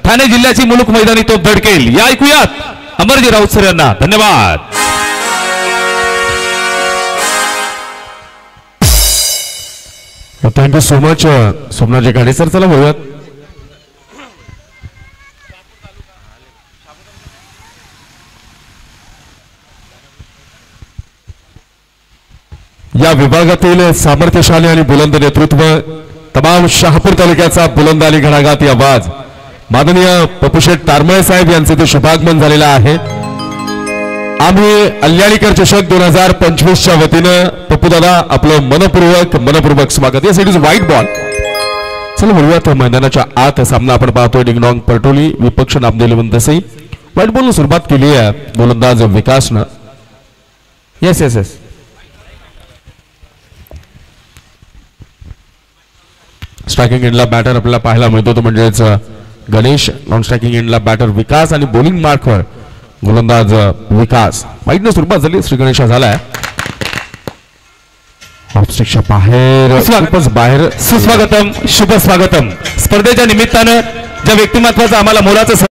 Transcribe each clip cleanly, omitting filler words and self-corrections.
ठाणे जिल्ह्याची मुलुक मैदानी तोप धडकेल या ऐकूयात अमरजी राऊत सर यांना. धन्यवाद. थँक्यू सो मच सोमनाथजी गाडे सर. चला बघूयात या विभागातील सामर्थ्यशाली आणि बुलंद नेतृत्व तमाम शहापूर तालुक्याचा बुलंद आणि घणाघाती आवाज माननीय पपुशेठ तारमळे साहेब यांचे ते शुभागमन झालेलं आहे. आम्ही अल्याळीकर चषक 2025च्या वतीनं पप्पूदादा आपलं मनपूर्वक स्वागत. या इज व्हाईट बॉल. चला बोलूयात मैदानाच्या आत सामना आपण पाहतोय. डिंगडॉंग परटोली विपक्ष नामदेव देसाई. व्हाईट बॉलनं सुरुवात केली आहे गोलंदाज विकासनं. येस येस येस स्ट्रायकिंग एंडला बॅटर आपल्याला पाहायला मिळतो तो म्हणजेच गणेश. नॉन स्ट्रायकिंग एंडला बॅटर विकास आणि बॉलिंग मार्कवर गोलंदाज विकास. वाईटनं सुरुवात झाली. श्री गणेश झालाय ऑफस्टिकच्या बाहेर. सुस्वागतम शुभ स्वागतम. स्पर्धेच्या निमित्तानं ज्या व्यक्तिमत्वाचं आम्हाला मोलाचं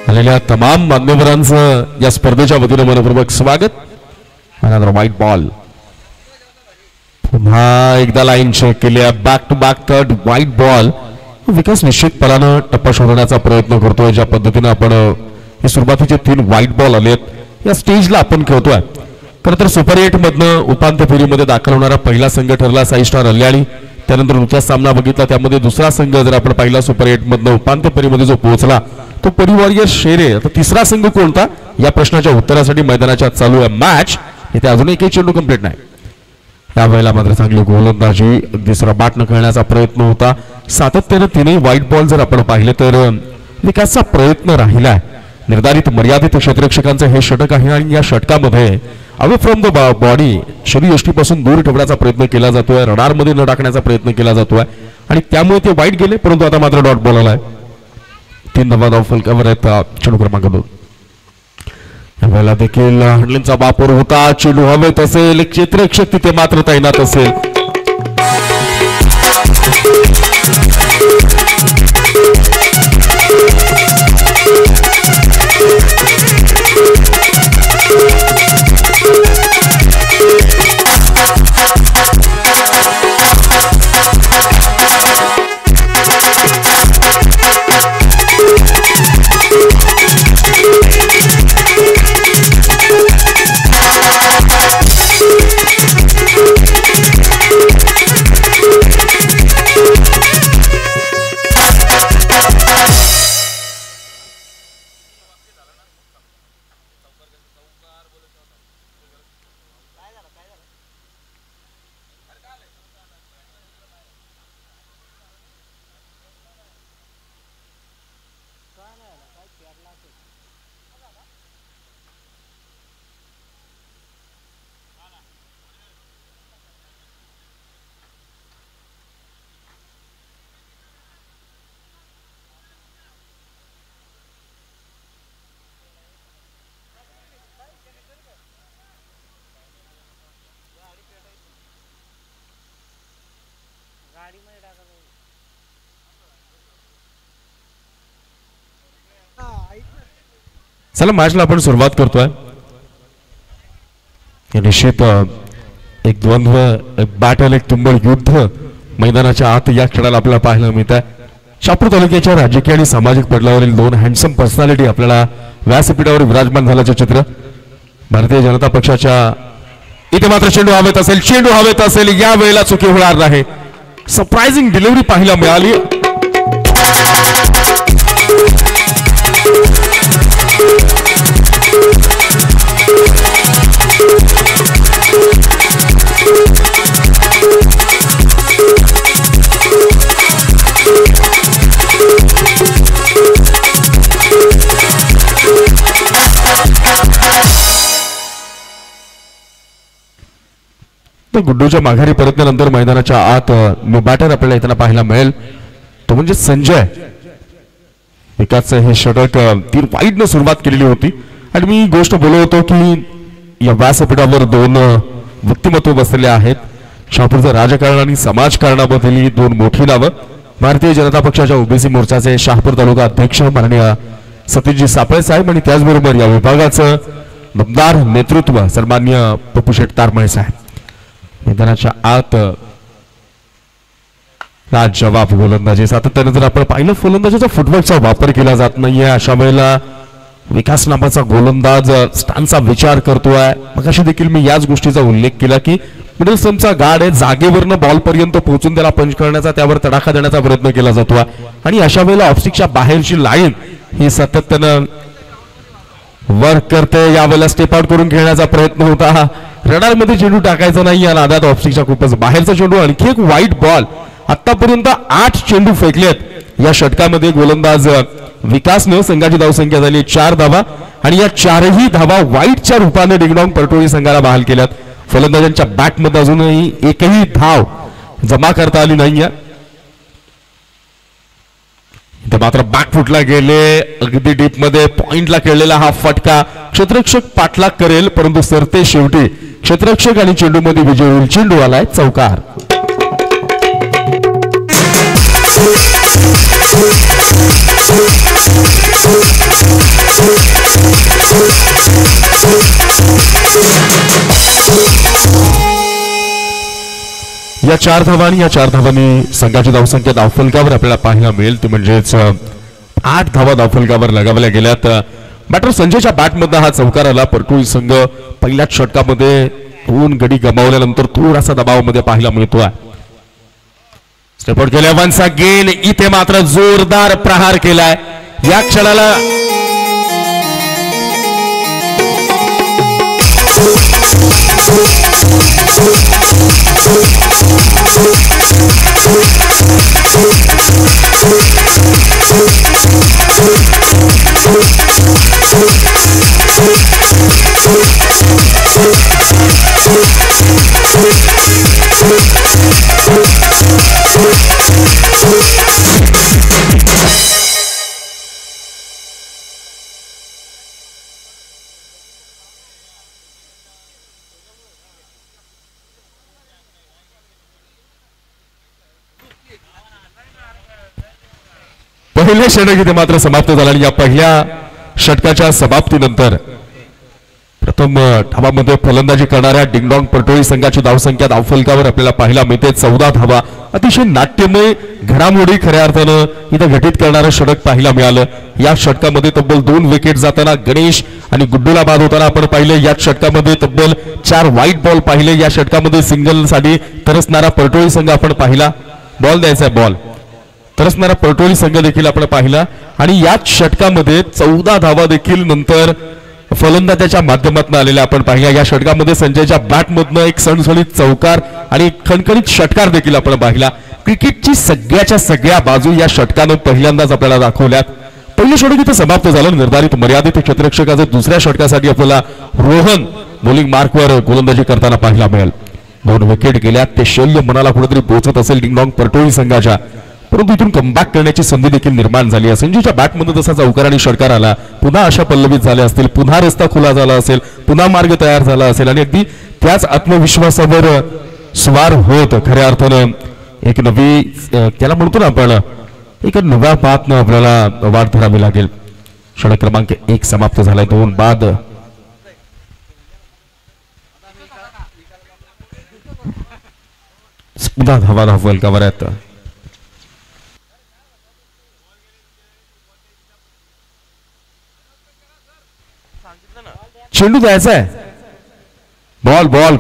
आलेल्या तमाम मान्यवरांचं या स्पर्धेच्या वतीनं मनपूर्वक स्वागत. व्हाईट बॉल पुन्हा एकदा लाईन चेक केली आहे. Back to back third white ball. Vikas निश्चितपणानं टप्पा शोधण्याचा प्रयत्न करतोय. ज्या पद्धतीनं आपण हे सुरुवातीचे 3 व्हाईट बॉल आलेत या स्टेजला आपण खेळतोय. खरं तर सुपर 8 मधनं उपांत्य फेरीमध्ये दाखल होणारा पहिला संघ ठरला साई स्टार अल्याळी. त्यानंतर नुकताच सामना बघितला त्यामध्ये दुसरा संघ जर आपण पाहिला सुपर 8 मधनं उपांत्य फेरीमध्ये जो पोहोचला तो परिवारीय शेरे. आता तिसरा संघ कोणता या प्रश्नाच्या उत्तरासाठी मैदानाच्या चालू आहे मॅच. इथे अजून एकही चेंडू कंप्लीट नाही. यावेळेला मात्र चांगली गोलंदाजी अगदी सराबाटनं खेळण्याचा प्रयत्न होता. सातत्यानं 3 व्हाईट बॉल जर आपण पाहिले तर विकासचा प्रयत्न राहिलाय. निर्धारित मर्यादित क्षेत्ररक्षकांचं हे षटक आहे आणि या षटकामध्ये अवे फ्रॉम द बॉडी शरीरयष्टीपासून दूर ठेवण्याचा प्रयत्न केला जातोय. रडारमध्ये न टाकण्याचा प्रयत्न केला जातोय आणि त्यामुळे ते वाईट गेले. परंतु आता मात्र डॉट बॉल आलाय. 3 धावा धाव फलकावर आहेत. चेंडू क्रमांक 2. यावेळेला देखील हँडलिंगचा वापर होता. चेंडू हवेत असेल क्षेत्ररक्षक तिथे मात्र तैनात असेल. चला मॅचला आपण सुरुवात करतोय. निश्चित एक द्वंद्व, एक बॅटल, एक तुंबळ युद्ध मैदानाच्या आत या खेळाला आपल्याला पाहायला मिळत आहे. शहापूर तालुक्याच्या राजकीय आणि सामाजिक पडद्यावरील 2 हँडसम पर्सनॅलिटी आपल्याला व्यासपीठावर विराजमान झाल्याचे चित्र. भारतीय जनता पक्षाच्या इथे मात्र चेंडू हवेत असेल या वेळेला चुकी होणार नाही. सरप्राइजिंग डिलिव्हरी पाहायला मिळाली. गुड्डूच्या माघारी परतल्यानंतर मैदानाच्या आत न्यू बॅटर आपल्याला येताना पाहायला मिळेल, तो म्हणजे संजय. विकासचं हे षटक 3 वाईडनं सुरुवात केलेली होती आणि मी गोष्ट बोलत होतो की या व्यासपीठावर 2 व्यक्तिमत्व बसलेले आहेत. शहापूरचं राजकारण आणि समाजकारणाबद्दल 2 मोठी नावं. भारतीय जनता पक्षाच्या ओबीसी मोर्चाचे शहापूर तालुका अध्यक्ष माननीय सतीशजी सापळे साहेब आणि त्याचबरोबर या विभागाचं दमदार नेतृत्व सन्माननीय पप्पूशेठ तारमळे साहेब. मैदानाच्या आत जवाब गोलंदाजी सातत्याने जर आपण पाहिलं फलंदाजीचा फुटवर्कचा वापर केला जात नाहीये. अशा वेळेला विकास नावाचा गोलंदाज स्टॅनचा विचार करतोय. मग अशी देखील मी याच गोष्टीचा उल्लेख केला की मिडल स्टंपचा गार्ड आहे, जागेवरनं बॉल पर्यंत पोहोचून त्याला पंच करण्याचा, त्यावर तडाखा देण्याचा प्रयत्न केला जातो आणि अशा वेळेला ऑफस्टिकच्या बाहेरची लाईन ही सातत्यानं वर्क करते. यावेळेला स्टेप आउट करून खेळण्याचा प्रयत्न होता. रडारमध्ये चेंडू टाकायचा नाही या नादात ऑफस्टिकच्या खूपच बाहेरचा चेंडू. आणखी एक वाईट बॉल. आतापर्यंत 8 चेंडू फेकलेत या षटकामध्ये. गोलंदाज विकासनं संघाची धावसंख्या झाली 4 धावा आणि या 4ही धावा वाईटच्या रूपाने डिंगडॉंग परटोळी संघाला बहाल केल्यात. फलंदाजांच्या बॅटमध्ये अजूनही एकही धाव जमा करता आली नाहीये. इथे मात्र बॅकफुटला गेले, अगदी डीप मध्ये पॉइंटला खेळलेला हा फटका. क्षेत्ररक्षक पाठलाग करेल परंतु सरते शेवटी क्षेत्ररक्षक आणि चेंडू मध्ये विजय होईल. चेंडू आलाय चौकार. या 4 धावा आणि या 4 धावांनी संघाची धावसंख्या धावफलकावर आपल्याला पाहायला मिळेल ती म्हणजेच 8 धावा धावफलकावर लगावल्या गेल्यात. बॅटर संजयच्या बॅटमध्ये हा चौकार आला. परटोळी संघ पहिल्याच षटकामध्ये 2 गडी गमावल्यानंतर थोडासा दबावामध्ये पाहायला मिळतोय. स्टेपआउट केल्या वन्स अगेन. इथे मात्र जोरदार प्रहार केलाय. या क्षणाला पहिले षटक इथे मात्र समाप्त झाला आणि या पहिल्या षटकाच्या समाप्तीनंतर प्रथम धावामध्ये फलंदाजी करणाऱ्या डिंगडॉंग परटोळी संघाची धावसंख्या धावफलकावर आपल्याला पाहायला मिळते 14 धावा. अतिशय नाट्यमय घडामोडी खऱ्या अर्थानं इथं घटित करणारं षटक पाहायला मिळालं. या षटकामध्ये तब्बल 2 विकेट जाताना गणेश आणि गुड्डूला बाद होताना आपण पाहिले. या षटकामध्ये तब्बल 4 व्हाईट बॉल पाहिले. या षटकामध्ये सिंगल साठी तरसणारा परटोळी संघ आपण पाहिला. बॉल द्यायचा बॉल तरसणारा परटोळी संघ देखील आपण पाहिला आणि याच षटकामध्ये 14 धावा देखील नंतर फलंदाजाच्या माध्यमातून आलेल्या आपण पाहिल्या. या षटकामध्ये संजयच्या बॅटमधनं एक सणसणीत चौकार आणि खणखणीत षटकार देखील आपण पाहिला. क्रिकेटची सगळ्याच्या सगळ्या बाजू या षटकानं पहिल्यांदाच आपल्याला दाखवल्यात. पहिलं षटक इथं समाप्त झालं. निर्धारित मर्यादित क्षेत्ररक्षकाचं दुसऱ्या षटकासाठी आपल्याला रोहन बॉलिंग मार्कवर गोलंदाजी करताना पाहायला मिळेल. 2 विकेट गेल्यात. ते शल्य मनाला कुठेतरी पोहोचत असेल डिंगडॉंग परटोळी संघाच्या, परंतु इथून कमबॅक करण्याची संधी देखील निर्माण झाली आहे. संजूच्या बॅटमध्ये जसा चौकार आणि षटकार आला, पुन्हा अशा पल्लवीत झाले असतील, पुन्हा रस्ता खुला झाला असेल, पुन्हा मार्ग तयार झाला असेल आणि अगदी त्याच आत्मविश्वासावर स्वार होत खऱ्या अर्थानं एक नवी त्याला म्हणतो ना आपण एक नव्या पातनं आपल्याला वाट धरावी लागेल. षटक क्रमांक 1 समाप्त झालाय. 2 बाद. सुद्धा धावा धावफलकावर आहेत. चेंडू द्यायचा आहे. बॉल बॉल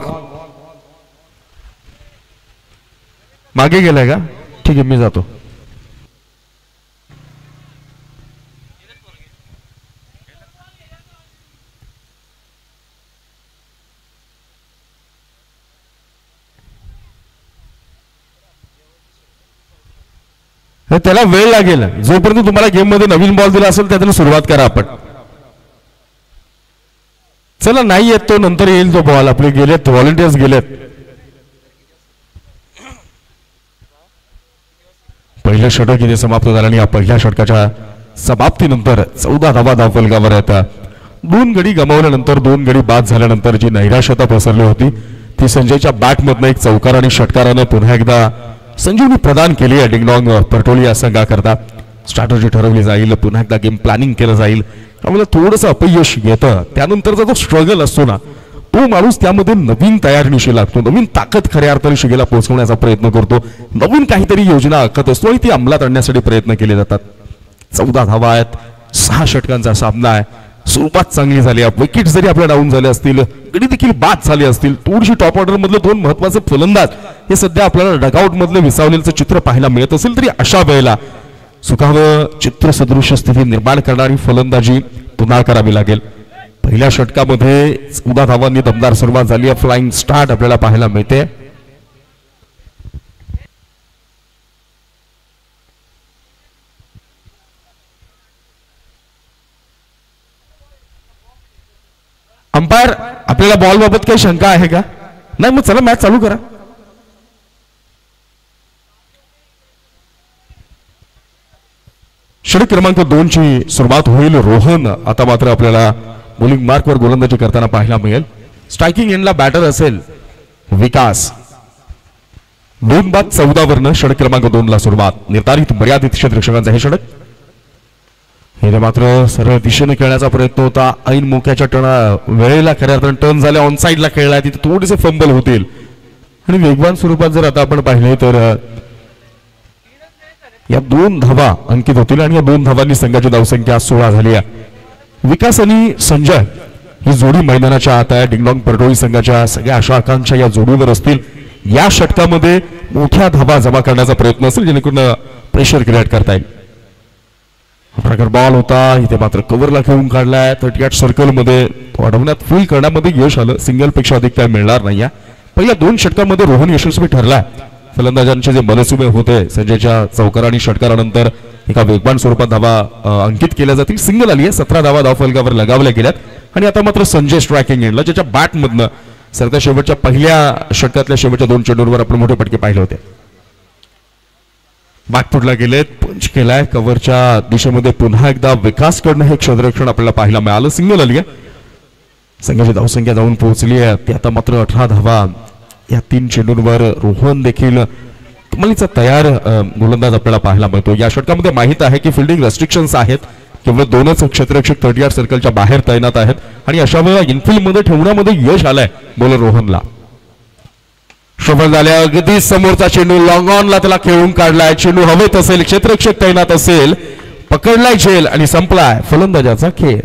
मागे गेलाय का? ठीक आहे मी जातो. त्याला वेळ लागेल. जोपर्यंत तुम्हाला गेम मध्ये नवीन बॉल दिला असेल त्यातून सुरुवात करा आपण. चला नाही येत तो नंतर येईल तो बॉल. आपले गेलेत व्हॉलंटियर्स गेलेत. पहिलं षटक इथे समाप्त झालं आणि या पहिल्या षटकाच्या समाप्तीनंतर 14 धावा धावफलकावर येतात. 2 गडी गमावल्यानंतर 2 गडी बाद झाल्यानंतर जी नैराश्यता पसरली होती ती संजयच्या बॅटमधनं एक चौकार आणि षटकारानं पुन्हा एकदा संजीवनी प्रदान केली आहे डिंगडॉंग परटोली या संघाकरता. स्ट्रॅटर्जी ठरवली जाईल, पुन्हा एकदा गेम प्लॅनिंग केलं जाईल. त्यामुळे थोडंसं अपयश येतं, त्यानंतरचा जो स्ट्रगल असतो ना तो माणूस त्यामध्ये नवीन तयारीनिशी लागतो, नवीन ताकद खऱ्या अर्थाने शिगेला पोहोचवण्याचा प्रयत्न करतो, नवीन काहीतरी योजना आखत असतो आणि ती अंमलात आणण्यासाठी प्रयत्न केले जातात. 14 धावा आहेत, 6 षटकांचा सामना आहे. सुरुवात चांगली झाली आहे, विकेट जरी आपल्या डाऊन झाले असतील, गडी देखील बाद झाले असतील, थोडीशी टॉप ऑर्डर मधले 2 महत्वाचे फलंदाज हे सध्या आपल्याला डगआउट मधले विसावलेलं चित्र पाहायला मिळत असेल तरी अशा वेळेला सुखावं चित्र सदृश स्थिती निर्माण करणारी फलंदाजी पुन्हा करावी लागेल. पहिल्या षटकामध्ये 14 धावांनी दमदार सुरुवात झाली आहे. फ्लाइंग स्टार्ट आपल्याला पाहायला मिळते. अंपायर आपल्याला बॉल बाबत काही शंका आहे का? नाही, मग चला मॅच चालू करा. षटक क्रमांक 2 ची सुरुवात होईल. रोहन आता मात्र आपल्याला बॉलिंग मार्कवर गोलंदाजी करताना पाहायला मिळेल. स्ट्रायकिंग एंडला बॅटर असेल विकास. 2-14 वरनं षटक क्रमांक 2 ला सुरुवात. निर्धारित मर्यादित क्षेत्ररक्षकांचा हे षटक. हे मात्र सरळ दिशेने खेळण्याचा प्रयत्न होता. ऐन मोक्याच्या वेळेला खऱ्या अर्थाने टर्न झाल्या, ऑन साइडला खेळला, तिथे थोडेसे फंबल होतील आणि वेगवान स्वरूपात जर आता आपण पाहिले तर या 2 धावा अंकित होतील आणि या 2 धावांनी संघाची धावसंख्या 16 झाली आहे. विकास आणि संजय ही जोडी मैदानाच्या आत आहे. डिंगडॉंग परटोळी संघाच्या सगळ्या आशा आकांक्षा या जोडीवर असतील. या षटकामध्ये मोठ्या धावा जमा करण्याचा प्रयत्न असेल जेणेकरून प्रेशर क्रिएट करता येईल. प्रकार बॉल होता, इथे मात्र कव्हरला खेळून काढलाय. 38 सर्कल मध्ये वाढवण्यात फुल करण्यामध्ये यश आलं. सिंगल पेक्षा अधिक काय मिळणार नाही. पहिल्या 2 षटकांमध्ये रोहन यशस्वी ठरलाय. फलंदाजांचे जे मनसुबे होते संजयच्या चौकार आणि षटकारानंतर एका वेगवान स्वरूपात धावा अंकित केल्या जातील. सिंगल आली आहे, 17 धावा धावफलकावर लगावल्या गेल्यात आणि आता मात्र संजय स्ट्रायकिंग एंडला ज्याच्या बॅटमधनं सरता शेवटच्या पहिल्या षटकातल्या शेवटच्या 2 चेंडूंवर आपण मोठे फटके पाहिले होते. बॅकफुटला गेलेत, पंच केलाय. कव्हरच्या दिशेमध्ये पुन्हा एकदा विकास करणं हे क्षेत्ररक्षण आपल्याला पाहायला मिळालं. सिंगल आली आहे. संघाची धावसंख्या जाऊन पोहोचली आहे ती आता मात्र 18 धावा. या 3 चेंडूंवर रोहन देखील कमालीचा तयार गोलंदाज आपल्याला पाहायला मिळतो. या षटकामध्ये माहित आहे की फिल्डिंग रेस्ट्रिक्शन्स आहेत, केवळ 2च क्षेत्ररक्षक 38 सर्कलच्या बाहेर तैनात आहेत आणि अशा वेळेला इनफिल्ड मध्ये ठेवण्यामध्ये यश आलंय बॉलर रोहनला. सफल झाल्या. अगदी समोरचा चेंडू लॉंग ऑनला त्याला खेळून काढलाय. चेंडू हवेत असेल, क्षेत्ररक्षक तैनात असेल, पकडलाय झेल आणि संपलाय फलंदाजाचा खेळ.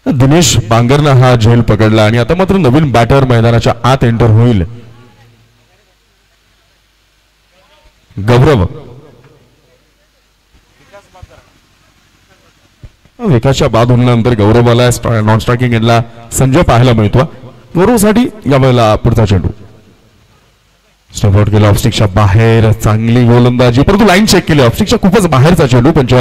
दिनेश बांगरनं हा झेल पकडला आणि आता मात्र नवीन बॅटर मैदानाच्या आत एंटर होईल. गौरव विकासच्या बाद होण्यानंतर गौरवाला नॉन स्ट्रायकिंग एंडला संजय पाहायला मिळतो. गौरवसाठी यावेळेला पुढचा चेंडू स्टंपआउट केला. ऑफस्टिकच्या बाहेर चांगली गोलंदाजी, परंतु लाईन चेक केली. ऑफस्टिकच्या खूपच बाहेरचा चेंडू. पंच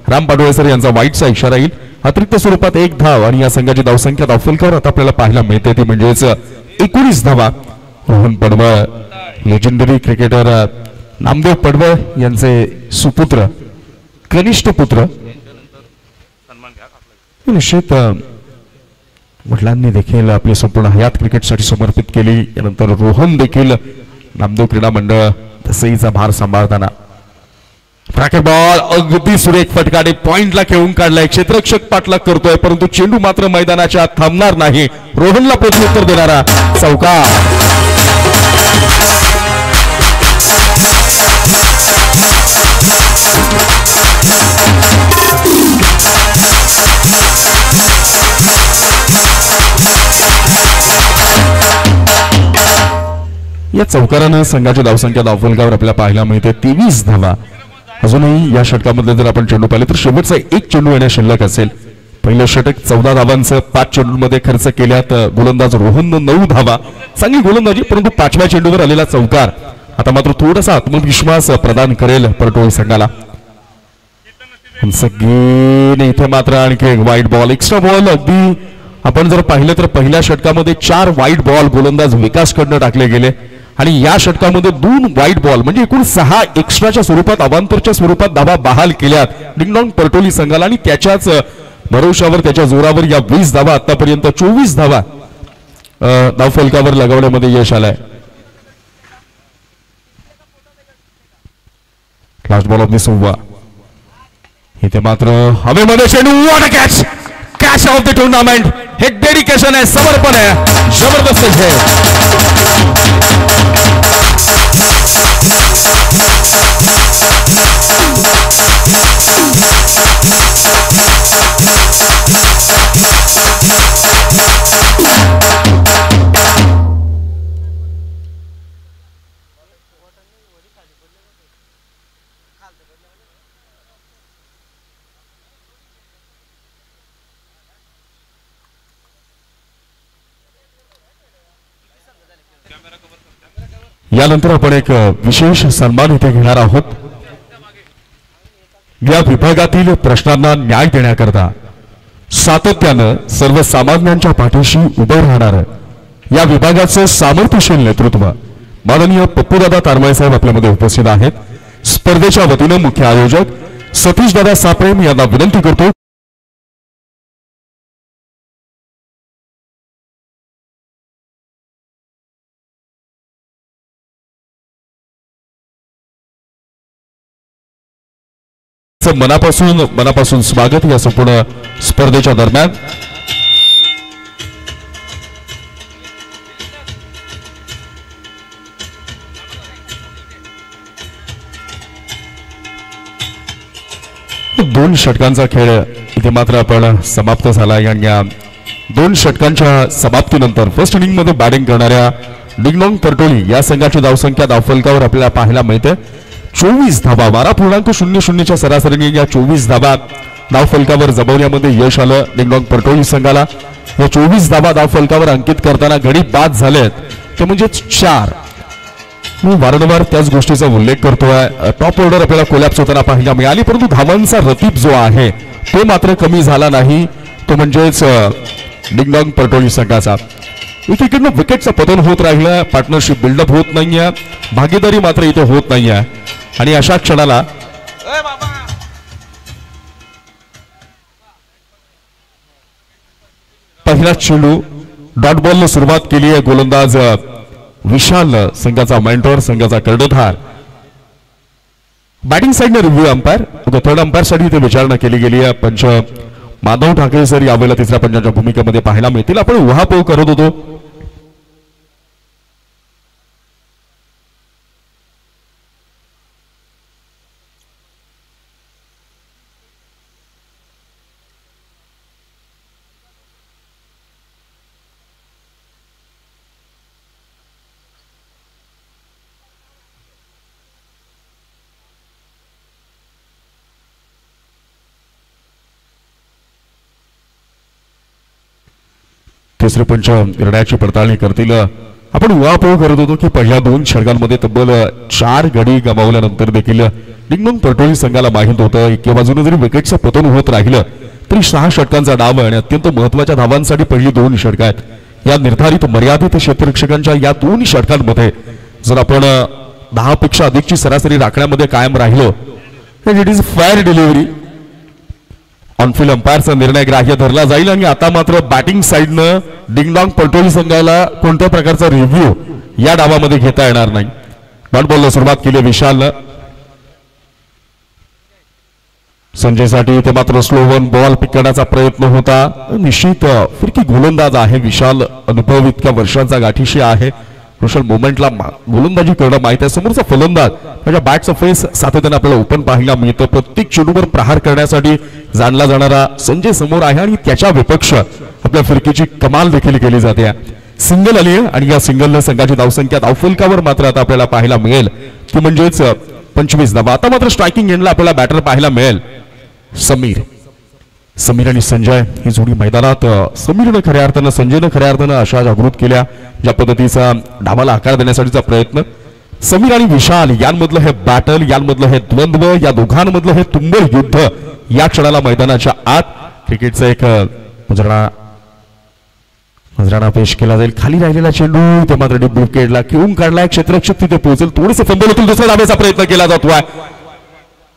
राम पाटोळेसर यांचा वाईटचा इशारा येईल. अतिरिक्त स्वरूपात 1 धाव आणि या संघाची धावसंख्या धावफलकावर आता आपल्याला पाहायला मिळते ती म्हणजेच 19 धावा. रोहन पडवळ लेजेंडरी क्रिकेटर नामदेव पडवळ यांचे सुपुत्र, कनिष्ठ पुत्र. निश्चित वडिलांनी देखील आपली संपूर्ण हयात क्रिकेटसाठी समर्पित केली. यानंतर रोहन देखील नामदेव क्रीडा मंडळ तसईचा भार सांभाळताना रॅकेट बॉल अगदी सुरेख फटकाने पॉइंटला खेळून काढलाय. क्षेत्ररक्षक पाठलाग करतोय परंतु चेंडू मात्र मैदानाच्या थांबणार नाही. रोहनला प्रत्युत्तर देणारा चौकार. या चौकारानं संघाची धावसंख्या धावफलकावर आपल्याला पाहायला मिळते 23 धावा. अजूनही या षटकामध्ये जर आपण चेंडू पाहिले तर शेवटचा 1 चेंडू येण्या शिल्लक असेल. पहिलं षटक 14 धावांचं 5 चेंडूंमध्ये खर्च केल्यात गोलंदाज रोहननं 9 धावा. चांगली गोलंदाजी, परंतु 5व्या चेंडूवर आलेला चौकार आता मात्र थोडासा आत्मविश्वास प्रदान करेल परटोळी संघाला. इथे मात्र आणखी एक वाईट बॉल, एक्स्ट्रा बॉल. अगदी आपण जर पाहिलं तर पहिल्या षटकामध्ये 4 वाईट बॉल गोलंदाज विकासकडनं टाकले गेले आणि या षटकामध्ये 2 वाईट बॉल म्हणजे एकूण 6 एक्स्ट्राच्या स्वरूपात अवांतरच्या स्वरूपात धावा बहाल केल्यात डिंगडॉंग परटोली संघाला आणि त्याच्याच भरोशावर त्याच्या जोरावर या 20 धावा आतापर्यंत 24 धावा धावफलकावर लगावण्यामध्ये यश आलंय. Last ball of the over. इथे मात्र हवेमध्ये चेंडू, what a catch, catch of the tournament. हे डेडिकेशन आहे, समर्पण आहे, जबरदस्त आहे. यानंतर आपण एक विशेष सन्मान इथे घेणार आहोत. या विभागातील प्रश्नांना न्याय देण्याकरता सातत्यानं सर्वसामान्यांच्या पाठीशी उभं राहणार या विभागाचं सामर्थ्यशील नेतृत्व माननीय पप्पूदादा तारमाळे साहेब आपल्यामध्ये उपस्थित आहेत. स्पर्धेच्या वतीनं मुख्य आयोजक सतीशदादा साप्रेम यांना विनंती करतो मनापासून स्वागत या संपूर्ण स्पर्धेच्या दरम्यान. दोन षटकांचा खेळ इथे मात्र आपण समाप्त झाला. या 2 षटकांच्या समाप्तीनंतर फर्स्ट इनिंग मध्ये बॅटिंग करणाऱ्या डिंगडॉंग परटोली या संघाची धावसंख्या धावफलकावर आपल्याला पाहायला मिळते 24 धावा. 12.00च्या सरासरीने या 24 धावा धावफलकावर जमवण्यामध्ये यश आलं डिंगडॉंग परटोली संघाला. या 24 धावा धावफलकावर अंकित करताना गडी बाद झालेत ते म्हणजे 4. मी वारंवार त्याच गोष्टीचा उल्लेख करतोय. टॉप ऑर्डर आपल्याला कोलॅप्स होताना पाहायला मिळाली, परंतु धावांचा रतीब जो आहे तो मात्र कमी झाला नाही, तो म्हणजेच डिंगडॉंग परटोली संघाचा. इकडनं विकेटचं पतन होत राहिलं, पार्टनरशिप बिल्डअप होत नाहीये, भागीदारी मात्र इथे होत नाहीये आणि अशा क्षणाला पहिला चेंडू डॉट बॉलने सुरुवात केली आहे. गोलंदाज विशाल संघाचा मेंटॉर, संघाचा कर्णधार. Batting साइडने review umpire, third umpire साठी इथे विचारणा केली गेली आहे. पंच माधव ठाकरे सर यावेळेला तिसऱ्या पंचांच्या भूमिकेमध्ये पाहायला मिळतील. आपण उहापोह करत होतो तिसरे पंच निर्णयाची पडताळणी करतील. आपण उहापोह करत होतो की पहिल्या 2 षटकांमध्ये तब्बल 4 गडी गमावल्यानंतर देखील डिंगडॉंग परटोली संघाला माहीत होतं एके बाजूने जरी विकेटचं पतन होत राहिलं तरी 6 षटकांचा डाव आणि अत्यंत महत्वाच्या धावांसाठी पहिली 2 षटक आहेत. या निर्धारित मर्यादित क्षेत्ररक्षकांच्या या 2 षटकांमध्ये जर आपण 10 पेक्षा अधिकची सरासरी राखण्यामध्ये कायम राहिलो तर it is fair delivery. On field अंपायरचा निर्णय ग्राह्य धरला जाईल आणि आता मात्र बॅटिंग साइडनं डिंगडॉंग परटोली संघाला कोणत्या प्रकारचा रिव्ह्यू या डावामध्ये घेता येणार नाही. डॉट बॉलला सुरुवात केली विशालनं. संजयसाठी ते मात्र स्लो वन बॉल पिक करण्याचा प्रयत्न होता. निश्चित फिरकी गोलंदाज आहे विशाल, अनुभव इतक्या वर्षांचा गाठीशी आहे. क्रुशल मोमेंटला गोलंदाजी करणं माहित आहे. समोरचा फलंदाज त्याच्या बॅटचा फेस सातत्याने आपल्याला ओपन पाहायला मिळतं. प्रत्येक चेंडूवर प्रहार करण्यासाठी जाणला जाणारा संजय समोर आहे आणि त्याच्या विपक्ष आपल्या फिरकीची कमाल देखील केली जाते. सिंगल आली आणि या सिंगलनं संघाची धावसंख्या धावफलकावर मात्र आता आपल्याला पाहायला मिळेल ती म्हणजेच 25 धावा. आता मात्र स्ट्रायकिंग एंडला आपल्याला बॅटर पाहायला मिळेल समीर. समीर आणि संजय ही जोडी मैदानात समीरनं खऱ्या अर्थानं संजयनं खऱ्या अर्थानं अशा जागृत केल्या ज्या पद्धतीचा डावाला आकार देण्यासाठीचा प्रयत्न. समीर आणि विशाल यांमधलं हे बॅटल, यांमधलं हे द्वंद्व, या दोघांमधलं हे तुंबळ युद्ध या क्षणाला मैदानाच्या आत क्रिकेटचा एक नजराणा पेश केला जाईल. खाली राहिलेला चेंडू ते मात्र डीप विकेटला खेळून काढलाय. क्षेत्ररक्षक तिथे पोहोचेल, थोडेसे फंबल होतील, दुसऱ्या धावेचा प्रयत्न केला जातोय.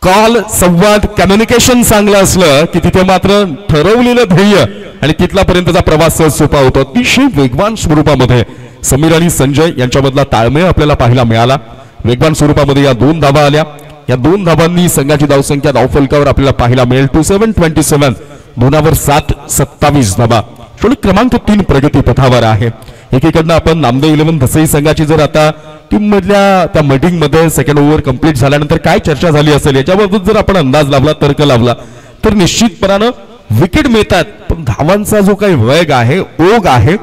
कॉल, संवाद, कम्युनिकेशन चांगलं असलं की तिथे मात्र ठरवलेलं ध्येय आणि तिथलापर्यंतचा प्रवास सोपा होतो. अतिशय वेगवान स्वरूपामध्ये समीर आणि संजय यांच्यामधला ताळमेळ आपल्याला पाहायला मिळाला. वेगवान स्वरूपामध्ये या 2 धावा आल्या. या 2 धावांनी संघाची धावसंख्या धावफलकावर आपल्याला पाहायला मिळेल 27-27, 2 7 27 धावा. षटक क्रमांक 3 प्रगती पथावर आहे. एकीकडनं आपण नामदेव 11 दसई संघाची जर आता टीम मधल्या त्या मीटिंग मध्ये सेकंड ओव्हर कंप्लीट झाल्यानंतर काय चर्चा झाली असेल याच्याबाबत जर आपण अंदाज लावला, तर्क लावला तर निश्चितपणानं विकेट मिळतात, पण धावांचा जो काही वेग आहे, ओघ आहे,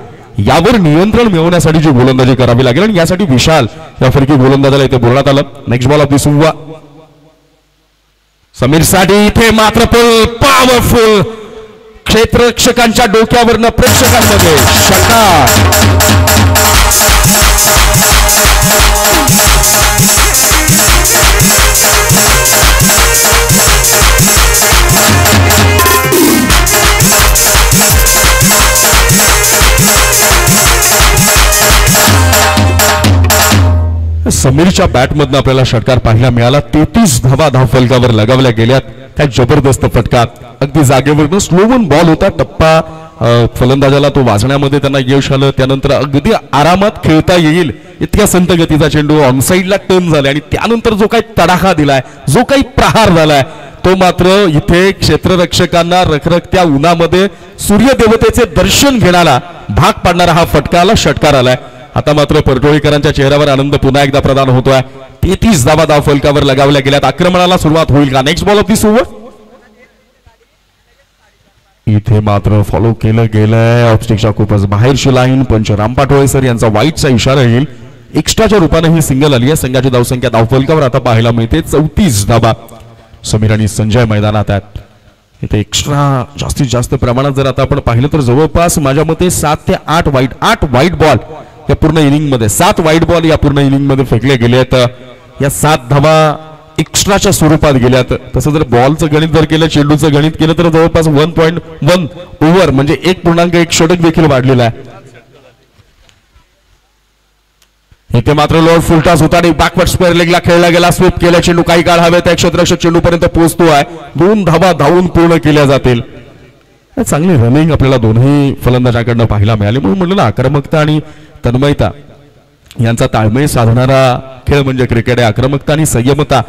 यावर नियंत्रण मिळवण्यासाठी जी गोलंदाजी करावी लागेल आणि यासाठी विशाल या फरकी गोलंदाजाला इथे बोलण्यात आलं. नेक्स्ट बॉल ऑफ दी सुवा समीर साठी. इथे मात्र पॉवरफुल क्षेत्ररक्षकांच्या डोक्यावरनं प्रेक्षकांमध्ये षटकार. समीरच्या बॅटमधनं आपल्याला षटकार पाहायला मिळाला. 33 धावा धावफलकावर लगावल्या गेल्यात. काय जबरदस्त फटका. अगदी जागेवरनं स्लो वन बॉल होता. टप्पा फलंदाजाला तो वाजण्यामध्ये त्यांना यश आलं. त्यानंतर अगदी आरामात खेळता येईल इतक्या संत गतीचा चेंडू ऑनसाइडला टर्न झालाय आणि त्यानंतर जो काही तडाखा दिलाय, जो काही प्रहार झालाय, तो मात्र इथे क्षेत्ररक्षकांना रखरखत्या उन्हामध्ये सूर्यदेवतेचे दर्शन घेण्याला भाग पाडणारा हा फटकाला षटकार आलाय. आता मात्र परटोळीकरांच्या चेहऱ्यावर आनंद पुन्हा एकदा प्रदान होतोय. 33 धावा धावफलकावर लगावल्या गेल्यात. आक्रमणाला सुरुवात होईल का? Next ball of this over. इथे मात्र फॉलो केलं गेलंय. ऑफस्टिकच्या खूपच बाहेरची लाईन. पंच राम पाटोळे सर यांचा वाईटचा इशारा येईल. एक्स्ट्राच्या रूपाने ही सिंगल आली आहे. संघाची धावसंख्या धावफलकावर आता पाहायला मिळते 34 धावा. समीर आणि संजय मैदानात आहेत. इथे एक्स्ट्रा जास्तीत जास्त प्रमाणात जर आता आपण पाहिलं तर जवळपास माझ्या मते 7 ते 8 वाईट बॉल या पूर्ण इनिंग मध्ये, 7 वाईट बॉल या पूर्ण इनिंग मध्ये फेकले गेले आहेत. या 7 धावा एक्स्ट्राच्या स्वरूपात गेल्यात. तसं जर बॉलचं गणित जर केलं, चेंडूचं गणित केलं तर जवळपास 1.1 ओव्हर म्हणजे 1.1 षटक देखील वाढलेला आहे. इथे मात्र लोड फुलटॉस होता आणि बॅकवर्ड स्क्वेअर लेगला खेळला गेला. स्वीप केला चेंडू काही काळ हवेत आहे. क्षेत्ररक्षक चेंडू पर्यंत पोहोचतो आहे. 2 धावा धावून पूर्ण केल्या जातील. चांगली रनिंग आपल्याला दोन्ही फलंदाजांकडून पाहायला मिळाली. म्हणून म्हणलं ना, आक्रमकता आणि तन्मयता यांचा ताळमेळ साधणारा खेळ म्हणजे क्रिकेट आहे. आक्रमकता आणि संयमता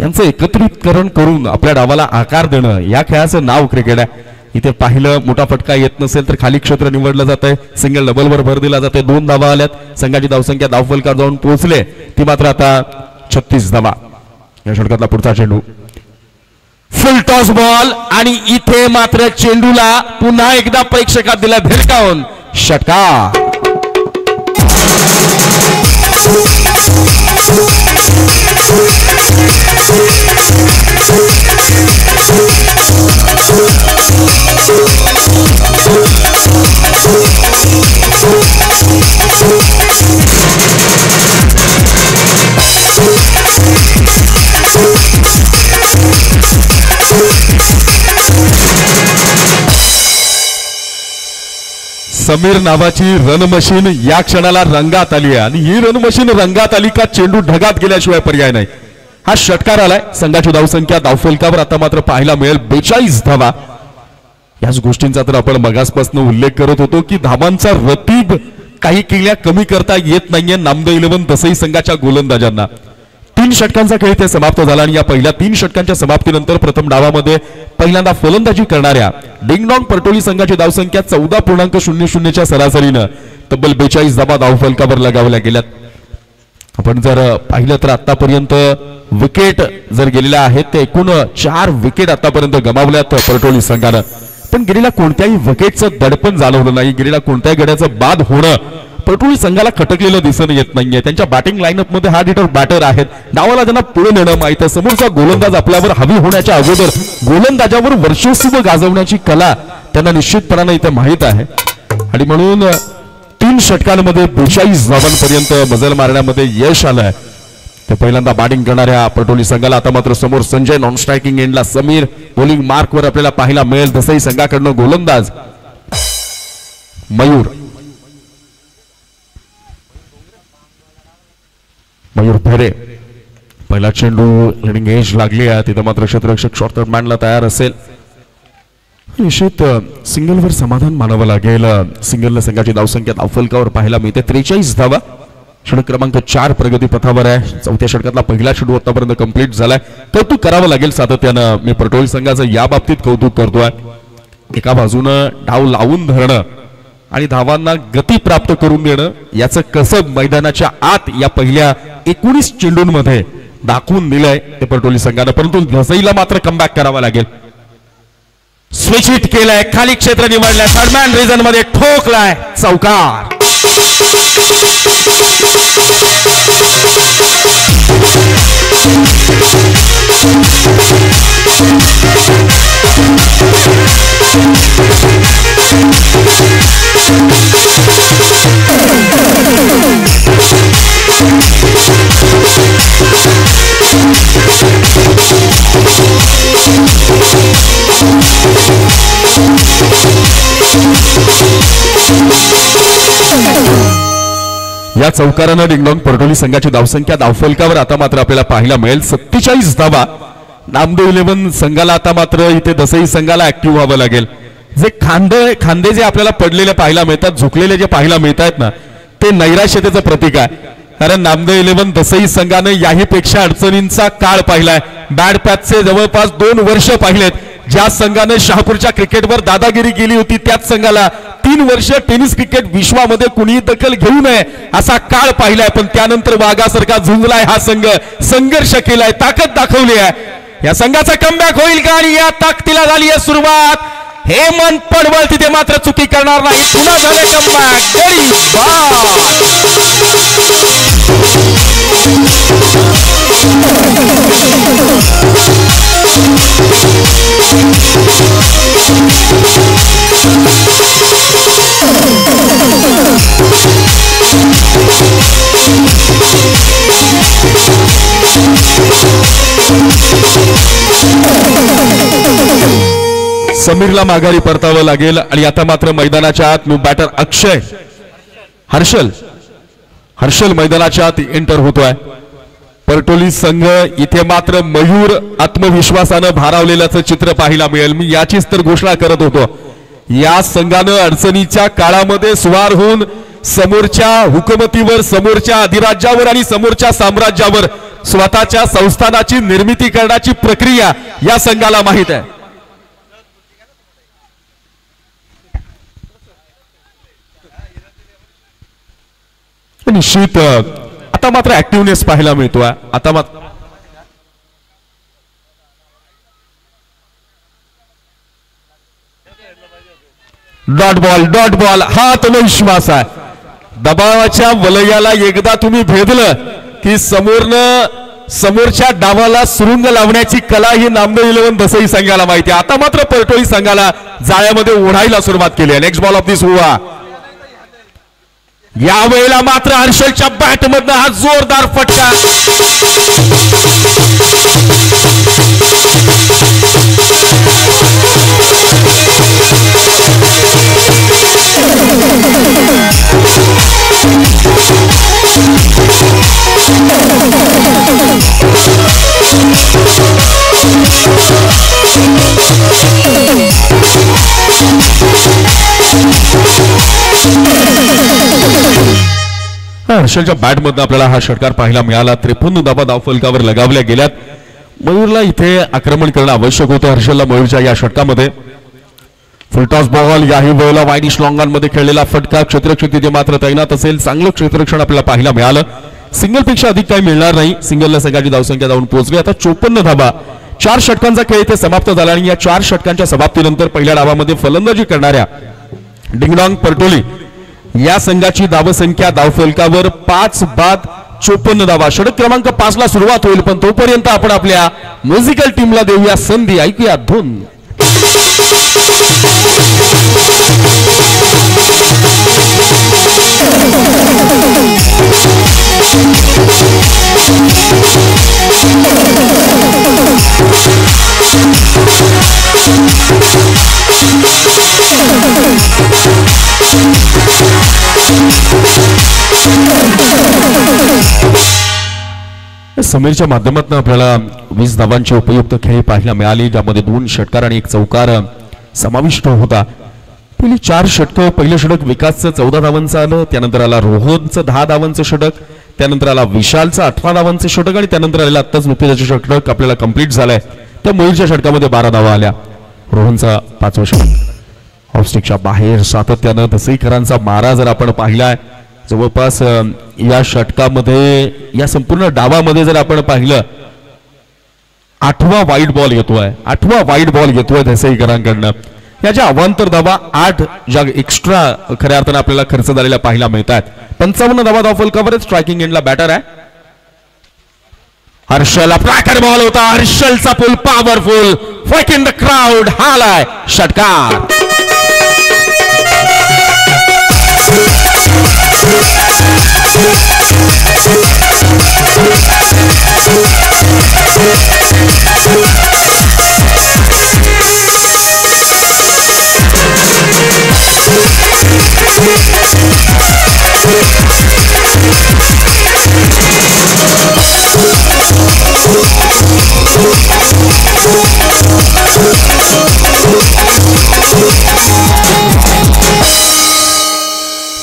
यांचं एकत्रितकरण करून आपल्या डावाला आकार देणं, या खेळाचं नाव क्रिकेट आहे. इथे पाहिलं मोठा फटका येत नसेल तर खाली क्षेत्र निवडलं जात आहे. सिंगल डबलवर भर दिला जाते. 2 धावा आल्यात. संघाची धावसंख्या धावफलकावर जाऊन पोहोचले ती मात्र आता 36 धावा. या षटकातला पुढचा चेंडू फुल टॉस बॉल आणि इथे मात्र चेंडूला पुन्हा एकदा प्रेक्षकात दिला भिरकावून षटकार. समीर नावाची रन मशीन या क्षणाला रंगात आली आहे आणि ही रन मशीन रंगात आली का चेंडू ढगात गेल्याशिवाय पर्याय नाही. हा षटकार आलाय. संघाची धावसंख्या धावफलकावर आता मात्र पाहायला मिळेल 42 धावा. याच गोष्टींचा तर आपण मगासपासून उल्लेख करत होतो की धावांचा रतीब काही किल्ल्या कमी करता येत नाहीये नामदेव 11 दसई संघाच्या गोलंदाजांना. 3 षटकांचा खेळ इथे समाप्त झाला आणि या पहिल्या 3 षटकांच्या समाप्तीनंतर प्रथम डावामध्ये पहिल्यांदा फलंदाजी करणाऱ्या डिंगडॉंग परटोली संघाची धावसंख्या 14.00च्या सरासरीनं तब्बल 42 धावा धावफलकावर लगावल्या गेल्यात. आपण जर पाहिलं तर आतापर्यंत विकेट जर गेलेल्या आहेत ते एकूण 4 विकेट आतापर्यंत गमावल्यात परटोली संघानं. पण गेलेल्या कोणत्याही विकेटचं दडपण जाणवलं नाही. गेलेल्या कोणत्याही गड्याचं बाद होणं परटोळी संघाला खटकलेलं दिसून येत नाहीये. त्यांच्या बॅटिंग लाईनअप मध्ये हार्ड हिटर बॅटर आहेत. डावाला त्यांना पुढे नेणं माहित आहे. समोरचा गोलंदाज आपल्यावर हवी होण्याच्या अगोदर गोलंदाजावर वर्चस्व गाजवण्याची कला त्यांना निश्चितपणाने इथे माहित आहे. आणि म्हणून 3 षटकांमध्ये 42 धावांपर्यंत मजल मारण्यामध्ये यश आलंय. ते पहिल्यांदा बॅटिंग करणाऱ्या परटोळी संघाला आता मात्र समोर संजय, नॉन स्ट्रायकिंग एंडला समीर, बॉलिंग मार्कवर आपल्याला पाहायला मिळेल दसई संघाकडनं गोलंदाज मयूर फेरे. पहिला चेंडू लिडिंग एज लागली आहे. तिथं मात्र क्षेत्ररक्षक शॉर्टकट मांडला तयार असेल. निश्चित सिंगलवर समाधान मानावं लागेल. सिंगलला संघाची धावसंख्या धावफलकावर पाहायला मिळते 43 धावा. षटक क्रमांक 4 प्रगती पथावर आहे. चौथ्या षटकातला पहिला चेंडू आतापर्यंत कंप्लीट झालाय. कौतुक करावं लागेल सातत्यानं. मी परटोळी संघाचं या बाबतीत कौतुक करतोय. एका बाजूनं डाव लावून धरणं आणि धावांना गती प्राप्त करून देणं याचं कसब मैदानाच्या आत या पहिल्या 19 चेंडूंमध्ये दाखवून दिलंय ते परटोळी संघानं. परंतु दसईला मात्र कमबॅक करावा लागेल. स्विच हिट केलाय, खाली क्षेत्र निवडलंय, थर्डमॅन रिजन मध्ये ठोकलाय, चौकार. या चौकारानं डिंगडॉंग परटोळी संघाची धावसंख्या धावफलकावर आता मात्र आपल्याला पाहायला मिळेल 47 धावा. नामदेव 11 संघाला आता मात्र इथे दसई संघाला ऍक्टिव्ह व्हावं लागेल. जे खांदे जे आपल्याला पडलेले पाहायला मिळतात, झुकलेले जे पाहायला मिळत आहेत ना, ते नैराश्यतेचं प्रतीक आहे. कारण नामदेव 11 दसई संघानं याही पेक्षा अडचणींचा काळ पाहिलाय. बॅड पॅचचे जवळपास 2 वर्ष पाहिलेत. ज्या संघाने शहापूरच्या क्रिकेटवर दादागिरी केली होती त्याच संघाला 3 वर्ष टेनिस क्रिकेट विश्वामध्ये कुणीही दखल घेऊ नये असा काळ पाहिलाय. पण त्यानंतर वाघासारखा झुंजलाय हा संघ, संघर्ष केलाय, ताकद दाखवली आहे. या संघाचा कमबॅक होईल का? आणि या ताकदीला झाली आहे सुरुवात. हेमंत पडवळ तिथे मात्र चुकी करणार नाही. पुन्हा झाले कमबॅक. गडी समीरला माघारी परतावं लागेल. आणि आता मात्र मैदानाच्या आत न्यू बॅटर अक्षय हर्षल मैदानाच्या आत एंटर होतोय. परटोळी संघ इथे मात्र मयूर आत्मविश्वासानं भारावलेल्याचं चित्र पाहायला मिळेल. मी याचीच तर घोषणा करत होतो. या संघानं अडचणीच्या काळामध्ये स्वार होऊन समोरच्या हुकुमतीवर, समोरच्या अधिराज्यावर आणि समोरच्या साम्राज्यावर स्वतःच्या संस्थानाची निर्मिती करण्याची प्रक्रिया या संघाला माहित आहे. निश्चित आता मात्र ऍक्टिव्हनेस पाहायला मिळतोय. आता मात्र डॉट बॉल हा आत्मविश्वास आहे. दबावाच्या वलयाला एकदा तुम्ही भेदलं की समोरच्या डावाला सुरुंग लावण्याची कला ही नामदेव 11 दसई संघाला माहिती आहे. आता मात्र परटोळी संघाला जाळ्यामध्ये ओढायला सुरुवात केली आहे. Next ball of this over. यावेळेला मात्र हर्षलच्या बॅटमधनं हा जोरदार फटका. हर्षलच्या बॅटमधनं आपल्याला हा षटकार पाहायला मिळाला. 53 धावा धावफलकावर लगावल्या गेल्यात. मयूरला इथे आक्रमण करणं आवश्यक होतं. हर्षलला मयूरच्या या षटकामध्ये फुलटॉस बॉल याही वेळेला वाईडिश लॉंगांमध्ये खेळलेला फटका. क्षेत्ररक्षक तिथे मात्र तैनात असेल. चांगलं क्षेत्ररक्षण आपल्याला पाहायला मिळालं. सिंगल पेक्षा अधिक काही मिळणार नाही. सिंगलला संघाची धावसंख्या जाऊन पोहोचली. आता 54 धावा. 4 षटकांचा खेळ इथे समाप्त झाला आणि या 4 षटकांच्या समाप्तीनंतर पहिल्या डावामध्ये फलंदाजी करणाऱ्या डिंगडॉंग परटोळी या संघाची धावसंख्या धावफलकावर 5 बाद 54 धावा. षटक क्रमांक 5 ला सुरुवात होईल, पण तोपर्यंत आपण आपल्या म्युझिकल टीमला देऊया संधी. ऐकूया धून. समीरच्या माध्यमातून आपल्याला 20 धावांची उपयुक्त खेळी पाहायला मिळाली, ज्यामध्ये 2 षटकार आणि 1 चौकार समाविष्ट होता. पहिली 4 षटकं, पहिलं षटक विकासचं 14 धावांचं आलं, त्यानंतर आला रोहनचं 10 धावांचं षटक, त्यानंतर आला विशालचं 18 धावांचं षटक आणि त्यानंतर आलेला आत्ताच नुकतेच षटक आपल्याला कंप्लीट झालंय. त्या मोहिलच्या षटकामध्ये 12 धावा आल्या. रोहनचा 5वं षटक ऑफस्टिकच्या बाहेर सातत्यानं दसईकरांचा मारा जर आपण पाहिलाय, जवळपास या षटकामध्ये या संपूर्ण डावामध्ये जर आपण पाहिलं 8वा वाईट बॉल येतोय, 8वा वाईट बॉल येतोय दसईकरांकडनं. याच्या अवांतर धावा 8 ज्या एक्स्ट्रा खऱ्या अर्थानं आपल्याला खर्च झालेल्या पाहायला मिळतात. 55 धावा धावफलकावर. स्ट्रायकिंग एंडला बॅटर आहे हर्षल. प्रॅकर बॉल होता हर्षलचा पुल पॉवरफुल फक इन द क्राउड. हालाय षटकार.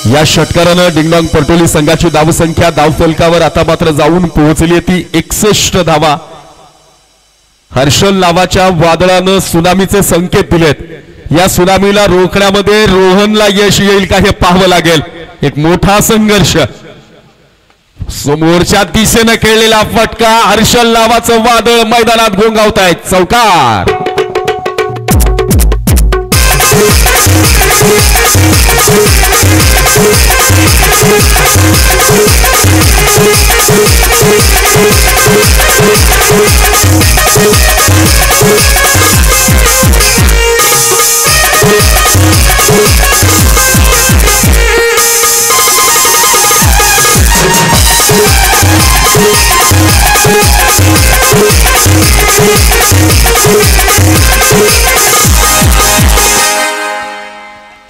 या षटकारानं डिंगडॉंग परटोली संघाची धावसंख्या धावफलकावर आता मात्र जाऊन पोहोचली ती 61 धावा. हर्षल नावाच्या वादळानं सुनामीचे संकेत दिलेत. या सुनामीला रोखण्यामध्ये रोहनला यश येईल का हे पाहावं लागेल. एक मोठा संघर्ष. समोरच्या दिशेनं खेळलेला फटका. हर्षल नावाचं वादळ मैदानात घोंगावतायत. चौकार.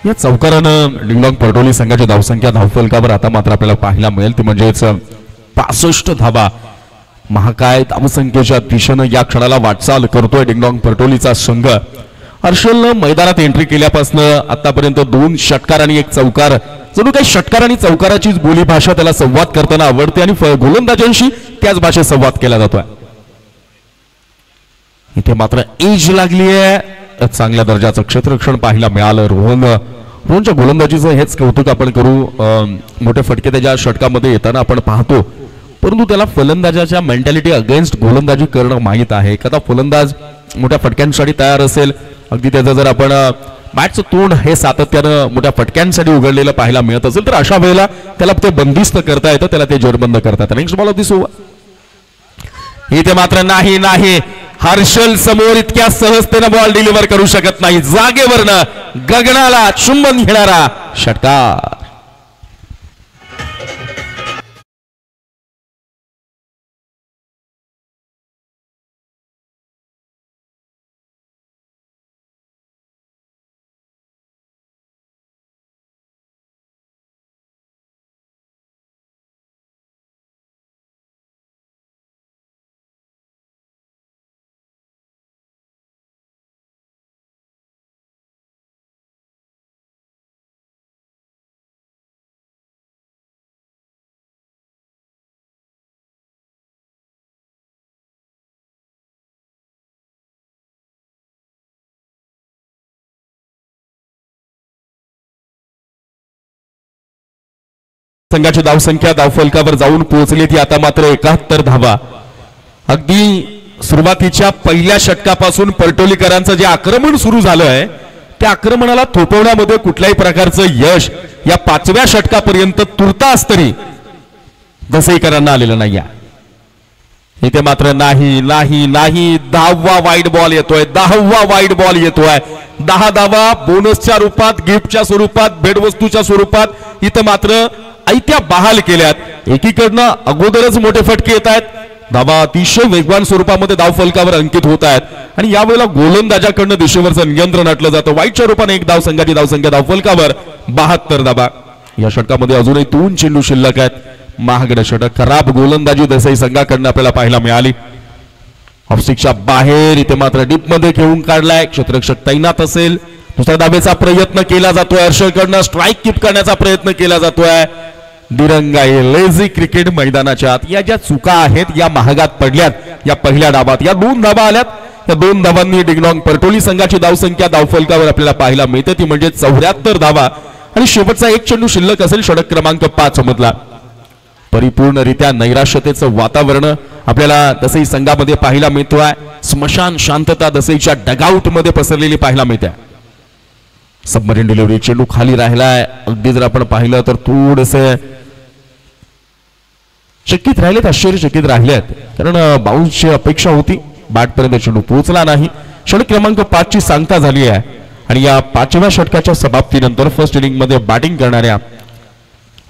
या चौकारानं डिंगडॉंग परटोली संघाची धावसंख्या धावफलकावर आता मात्र आपल्याला पाहायला मिळेल ती म्हणजेच 65 धावा. महाकाय धावसंख्येच्या दिशेनं या क्षणाला वाटचाल करतोय डिंगडॉंग परटोलीचा संघ. हर्षलनं मैदानात एंट्री केल्यापासून आतापर्यंत 2 षटकार आणि 1 चौकार. जणू काही षटकार आणि चौकाराचीच बोलीभाषा त्याला संवाद करताना आवडते आणि गोलंदाजांशी त्याच भाषेत संवाद केला जातोय. इथे मात्र एज लागली आहे. चांगल्या दर्जाचं क्षेत्ररक्षण पाहायला मिळालं. रोहनच्या गोलंदाजीचं हेच कौतुक आपण करू. मोठे फटके त्याच्या षटकामध्ये येताना आपण पाहतो, परंतु त्याला फलंदाजाच्या मेंटॅलिटी अगेन्स्ट गोलंदाजी करणं माहीत आहे. एखादा फलंदाज मोठ्या फटक्यांसाठी तयार असेल, अगदी त्याचं जर आपण बॅटचं तोंड हे सातत्यानं मोठ्या फटक्यांसाठी उघडलेलं पाहायला मिळत असेल, तर अशा वेळेला त्याला ते बंदिस्त करता येतं, त्याला ते जोडबंद करता येतं. Next ball of this over. इथे मात्र नाही हर्षल समोर इतक्या सहजतेनं बॉल डिलिव्हर करू शकत नाही. जागेवरनं गगनाला चुंबन घेणारा षटकार. संघाची धावसंख्या धावफलकावर जाऊन पोहोचली ती आता मात्र 71 धावा. अगदी सुरुवातीच्या पहिल्या षटकापासून परटोलीकरांचं जे आक्रमण सुरू झालंय त्या आक्रमणाला थोपवण्यामध्ये कुठल्याही प्रकारचं यश या 5व्या षटकापर्यंत तुर्तास तरी दसईकरांना आलेलं नाही. इथे मात्र नाही नाही नाही 10वा वाईड बॉल येतोय, 10वा वाईड बॉल येतोय. 10 धावा बोनसच्या रूपात, गिफ्टच्या स्वरूपात, भेटवस्तूच्या स्वरूपात इथं मात्र ऐत्या बहाल केल्यात. एकीकडनं अगोदरच मोठे फटके येत आहेत, धावा अतिशय वेगवान स्वरूपामध्ये धाव फलकावर अंकित होत आहेत आणि यावेळेला गोलंदाजाकडनं दिशेवरचं नियंत्रण हटलं जातं. वाईटच्या रूपाने एक धावसंघाची धावसंख्या धाव फलकावर 72 धावा. या षटकामध्ये अजूनही 2 चेंडू शिल्लक आहेत. महागडं षटक, खराब गोलंदाजी दसई संघाकडनं आपल्याला पाहायला मिळाली. ऑफस्टिकच्या बाहेर इथे मात्र डीप मध्ये खेळून काढलाय. क्षेत्ररक्षक तैनात असेल, दुसऱ्या धावेचा प्रयत्न केला जातोय, हर्षलकडनं स्ट्राईक कीप करण्याचा प्रयत्न केला जातोय. दिरंगाई लेझी क्रिकेट मैदानाच्या आत या ज्या चुका आहेत या महागात पडल्यात या पहिल्या डावात. या 2 धावा आल्यात, या 2 धावांनी डिंगडॉंग परटोली संघाची धावसंख्या धावफलकावर आपल्याला पाहायला मिळते ती म्हणजे 74 धावा आणि शेवटचा 1 चेंडू शिल्लक असेल षटक क्रमांक 5 मधला. परिपूर्णरित्या नैराश्यतेचं वातावरण आपल्याला दसई संघामध्ये पाहायला मिळतोय. स्मशान शांतता दसईच्या डगआउट मध्ये पसरलेली पाहायला मिळते. सबमरीन डिलिव्हरी चेंडू खाली राहिलाय. अगदी जर आपण पाहिलं तर थोडंसं चकित राहिलेत, आश्चर्यचकित राहिलेत, कारण बाउन्सची अपेक्षा होती, बॅटपर्यंत चेंडू पोहोचला नाही. षटक क्रमांक 5 ची सांगता झाली आहे आणि या 5व्या षटकाच्या समाप्तीनंतर फर्स्ट इनिंग मध्ये बॅटिंग करणाऱ्या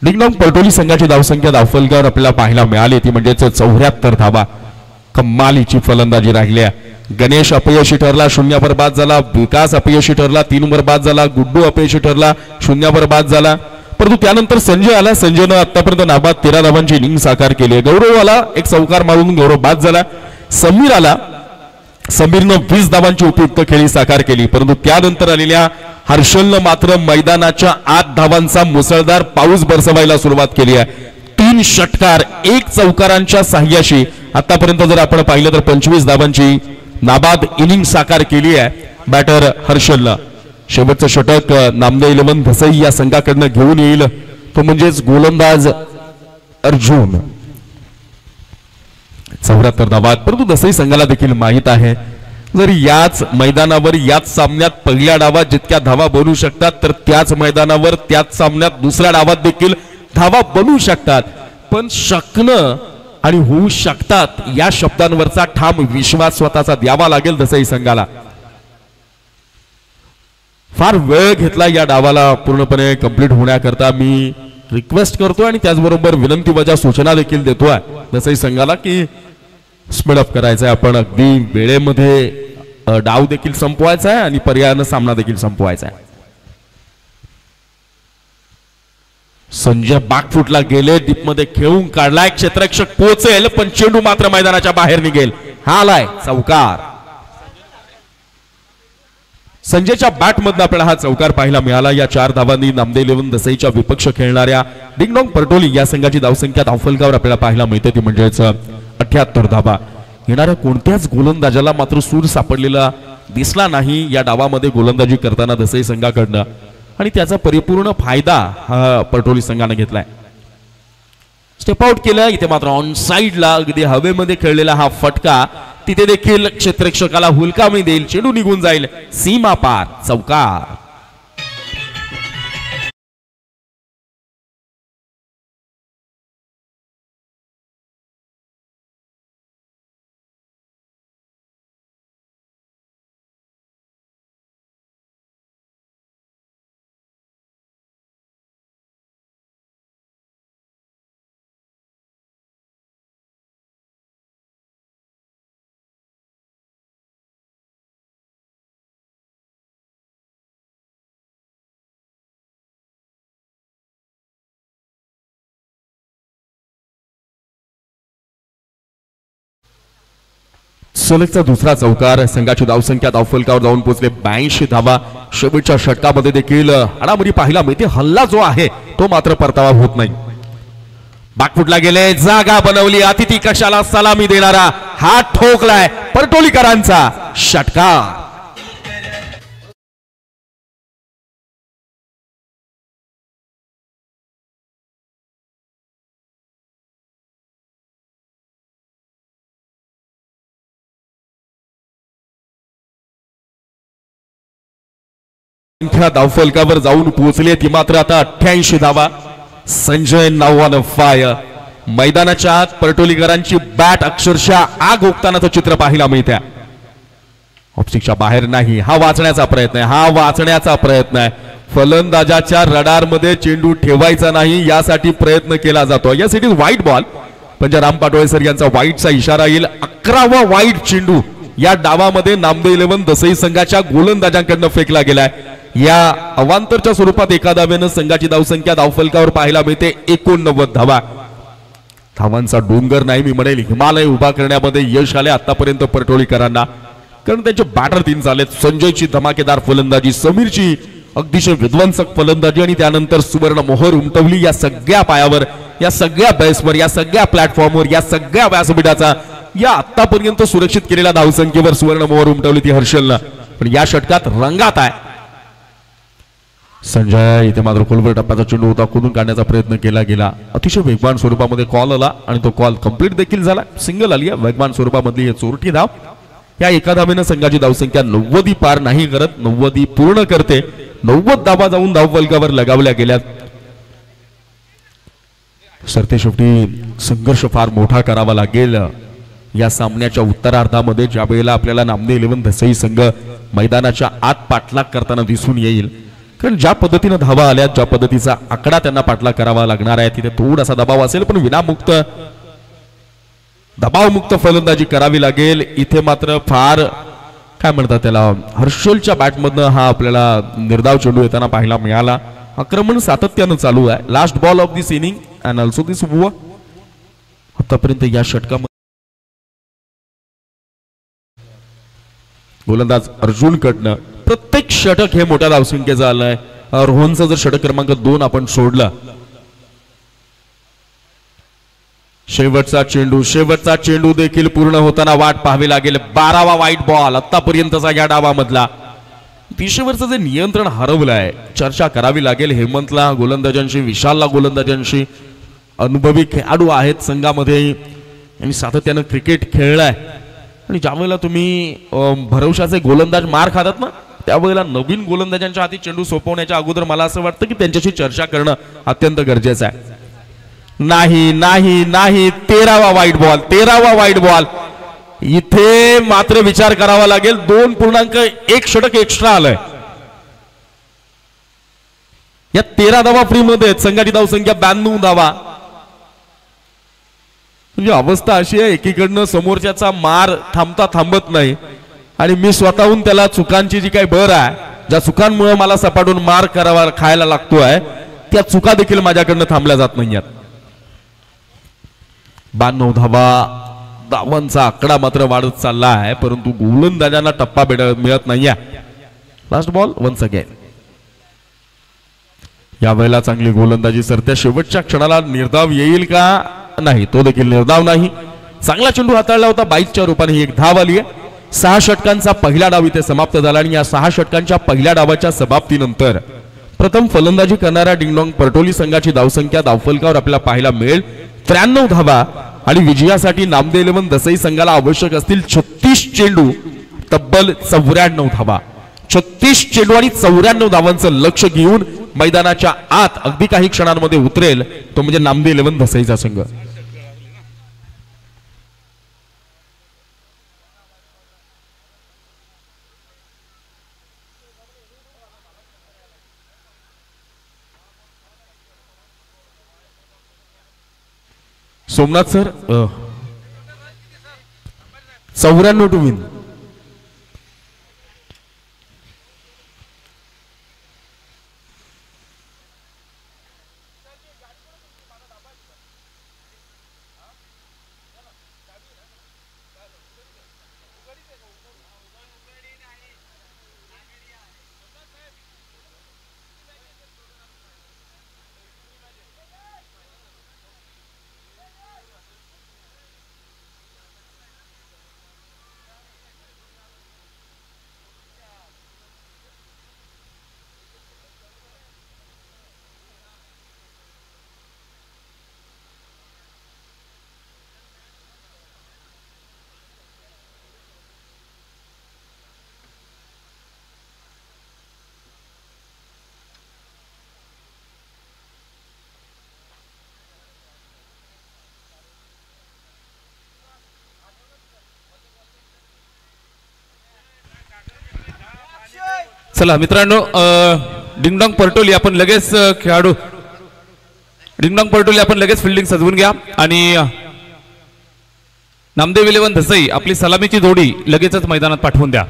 डिंगडॉंग परटोली संघाची धावसंख्या धावफलकावर आपल्याला पाहायला मिळाली ती म्हणजे 74 धावा. कमालीची फलंदाजी राहिली आहे. गणेश अपयशी ठरला, 0 वर बाद झाला. विकास अपयशी ठरला, 3 वर बाद झाला. गुड्डू अपयशी ठरला, 0 वर बाद झाला. परंतु त्यानंतर संजय आला. संजयनं आतापर्यंत नाबाद 13 धावांची इनिंग साकार केली. गौरव आला, एक चौकार मारून गौरव बाद झाला. समीर आला, समीरनं 20 धावांची उपयुक्त खेळी साकार केली. परंतु त्यानंतर आलेल्या हर्षलनं मात्र मैदानाच्या 8 धावांचा मुसळधार पाऊस बरसवायला सुरुवात केली आहे. 3 षटकार 1 चौकारांच्या साह्याशी आतापर्यंत जर आपण पाहिलं तर 25 धावांची नाबाद इनिंग साकार केली आहे बॅटर हर्षलनं. शेवटचं षटक नामदेव 11 दसई या संघाकडनं घेऊन येईल तो म्हणजेच गोलंदाज अर्जुन. 74 धावा. परंतु दसई संघाला देखील माहित आहे जर याच मैदानावर याच सामन्यात पहिल्या डावात जितक्या धावा बनू शकतात तर त्याच मैदानावर त्याच सामन्यात दुसऱ्या डावात देखील धावा बनू शकतात. पण शकणं आणि होऊ शकतात या शब्दांवरचा ठाम विश्वास स्वतःचा द्यावा लागेल दसई संघाला. फार वेळ घेतला या डावाला पूर्णपणे कंप्लीट होण्याकरता. मी रिक्वेस्ट करतोय आणि त्याचबरोबर विनंती वजा सूचना देखील देतोय दसई संघाला की स्पीडअप करायचंय. आपण अगदी वेळेमध्ये डाव देखील संपवायचा आहे आणि पर्यायानं सामना देखील संपवायचा आहे. संजय बॅकफुटला गेले, डीप मध्ये खेळून काढलाय. क्षेत्ररक्षक पोहोचेल पण चेंडू मात्र मैदानाच्या बाहेर निघेल. हा आलाय चौकार. संजयच्या बॅटमधनं आपल्याला हा चौकार पाहायला मिळाला. या 4 धावांनी नामदेव 11 दसईच्या विपक्ष खेळणाऱ्या डिंगडॉंग परटोली या संघाची धावसंख्या धावफलकावर आपल्याला पाहायला मिळते ती म्हणजेच 78 धावा. येणाऱ्या कोणत्याच गोलंदाजाला मात्र सूर सापडलेला दिसला नाही या डावामध्ये गोलंदाजी करताना दसई संघाकडनं आणि त्याचा परिपूर्ण फायदा हा परटोली संघाने घेतलाय. स्टेप आउट केलं. इथे मात्र ऑन साइडला अगदी हवेमध्ये खेळलेला हा फटका तिथे देखील क्षेत्ररक्षकाला हुलकावणी देईल. चेंडू निघून जाईल सीमा पार. चौकार. सलगचा दुसरा चौकार. संघाची धावसंख्या धावफलकावर जाऊन पोहोचले 82 धावा. शेवटच्या षटकामध्ये देखील हाडामारी पाहायला मिळते. हल्ला जो आहे तो मात्र परतावा होत नाही. बॅकफुटला गेले, जागा बनवली. अतिथी कक्षाला सलामी देणारा हात ठोकलाय परटोलीकरांचा षटकार. संख्या धावफलकावर जाऊन पोहोचली ती मात्र आता 88 धावा. संजय नावानं फायर. मैदानाच्या आत परटोलीकरांची बॅट अक्षरशः आग ओकतानाचं चित्र पाहायला मिळते. ऑप्सिकच्या बाहेर नाही. हा वाचण्याचा प्रयत्न आहे. हा वाचण्याचा प्रयत्न आहे. फलंदाजाच्या रडारमध्ये चेंडू ठेवायचा नाही यासाठी प्रयत्न केला जातो. यासाठी वाईट बॉल. पंजाराम पाटोळे सर यांचा वाईटचा इशारा येईल. 11वा वाईट चेंडू या डावामध्ये नामदेव 11 दसई संघाच्या गोलंदाजांकडून फेकला गेलाय. या अवांतरच्या स्वरूपात एका धावेनं संघाची धावसंख्या धावफलकावर पाहायला मिळते 89 धावा. धावांचा डोंगर नाही मी म्हणेल हिमालय उभा करण्यामध्ये यश आले आतापर्यंत परटोळीकरांना. कारण त्यांचे बॅटर 3 झालेत. संजयची धमाकेदार फलंदाजी, समीरची अतिशय विध्वंसक फलंदाजी आणि त्यानंतर सुवर्ण मोहर उमटवली. या सगळ्या पायावर, या सगळ्या बेसवर, या सगळ्या प्लॅटफॉर्मवर, या सगळ्या व्यासपीठाचा या आतापर्यंत सुरक्षित केलेल्या धावसंख्येवर सुवर्ण मोहर उमटवली ती हर्षलनं. पण या षटकात रंगात आहे संजय. इथे मात्र खोलवर टप्प्याचा चेंडू होता, खोदून काढण्याचा प्रयत्न केला गेला. अतिशय वेगवान स्वरूपामध्ये कॉल आला आणि तो कॉल कंप्लीट देखील झाला. सिंगल आली आहे वेगवान स्वरूपामधली ही चोरटी धाव. या एका धावेनं संघाची धावसंख्या 90 पार नाही करत, 90 पूर्ण करते. 90 धावा जाऊन धावफलकावर लगावल्या गेल्यात. सरते शेवटी संघर्ष फार मोठा करावा लागेल या सामन्याच्या उत्तरार्धामध्ये, ज्या वेळेला आपल्याला नामदेव 11 दसई संघ मैदानाच्या आत पाठलाग करताना दिसून येईल. कारण ज्या पद्धतीने धावा आल्या, ज्या पद्धतीचा आकडा त्यांना पाठलाग करावा लागणार आहे, तिथे थोडासा दबाव असेल पण विनामुक्त दबावमुक्त फलंदाजी करावी लागेल. इथे मात्र फार काय म्हणतात त्याला, हर्षलच्या बॅटमधनं हा आपल्याला निर्धाव चेंडू येताना पाहायला मिळाला. आक्रमण सातत्यानं चालू आहे. Last ball of this inning and also this over. आतापर्यंत या षटकामध्ये गोलंदाज अर्जुन कडनं प्रत्येक षटक हे मोठ्या धावसंख्येचं आलंय. रोहनचं जर षटक क्रमांक 2 आपण सोडलं, शेवटचा चेंडू देखील पूर्ण होताना वाट पाहावी लागेल. 12वा वाईट बॉल आतापर्यंतचा या डावामधला. दिशेवरचं जे नियंत्रण हरवलंय, चर्चा करावी लागेल हेमंतला गोलंदाजांशी, विशालला गोलंदाजांशी. अनुभवी खेळाडू आहेत संघामध्ये आणि सातत्यानं क्रिकेट खेळलाय. आणि ज्यावेळेला तुम्ही भरवशाचे गोलंदाज मार खातात ना, त्यावेळेला नवीन गोलंदाजांच्या हाती चेंडू सोपवण्याच्या अगोदर मला असं वाटतं की त्यांच्याशी चर्चा करणं अत्यंत गरजेचं आहे. नाही नाही नाही, 13वा वाईट बॉल. इथे मात्र विचार करावा लागेल. 2.1 षटक एक्स्ट्रा आलंय. या 13 धावा फ्री मध्ये संघाची धावसंख्या 92 धावा. म्हणजे अवस्था अशी आहे, एकीकडनं समोरच्याचा मार थांबत नाही आणि मी स्वतःहून त्याला चुकांची जी काही भर आहे, ज्या चुकांमुळे मला सपाटून मार करावा खायला लागतोय, त्या चुका देखील माझ्याकडनं थांबल्या जात नाहीयेत. 92 धावा. धावांचा आकडा मात्र वाढत चालला आहे, परंतु गोलंदाजांना टप्पा मिळत नाहीये. Last ball once again. यावेळेला चांगली गोलंदाजी सरत्या शेवटच्या क्षणाला निर्धाव येईल का? नाही, तो देखील निर्धाव नाही. चांगला चेंडू हाताळला होता. 22च्या रूपाने ही एक धाव आली आहे. 6 षटकांचा पहिला डाव इथे समाप्त झाला आणि या 6 षटकांच्या पहिल्या डावाच्या समाप्तीनंतर प्रथम फलंदाजी करणाऱ्या डिंगडॉंग परटोली संघाची धावसंख्या धावफलकावर आपल्याला पाहायला मिळेल 93 धावा. आणि विजयासाठी नामदेव 11 दसई संघाला आवश्यक असतील 36 चेंडू, तब्बल 94 धावा. 36 चेंडू आणि 94 धावांचं लक्ष घेऊन मैदानाच्या आत अगदी काही क्षणांमध्ये उतरेल तो म्हणजे नामदेव 11 दसईचा संघ. Somnath sir, 94 to win. चला मित्रांनो, डिंगडॉंग परटोली आपण लगेच खेळाडू डिंगडॉंग परटोली आपण लगेच फिल्डिंग सजवून घ्या आणि नामदेव 11 धसई आपली सलामीची जोडी लगेचच मैदानात पाठवून द्या.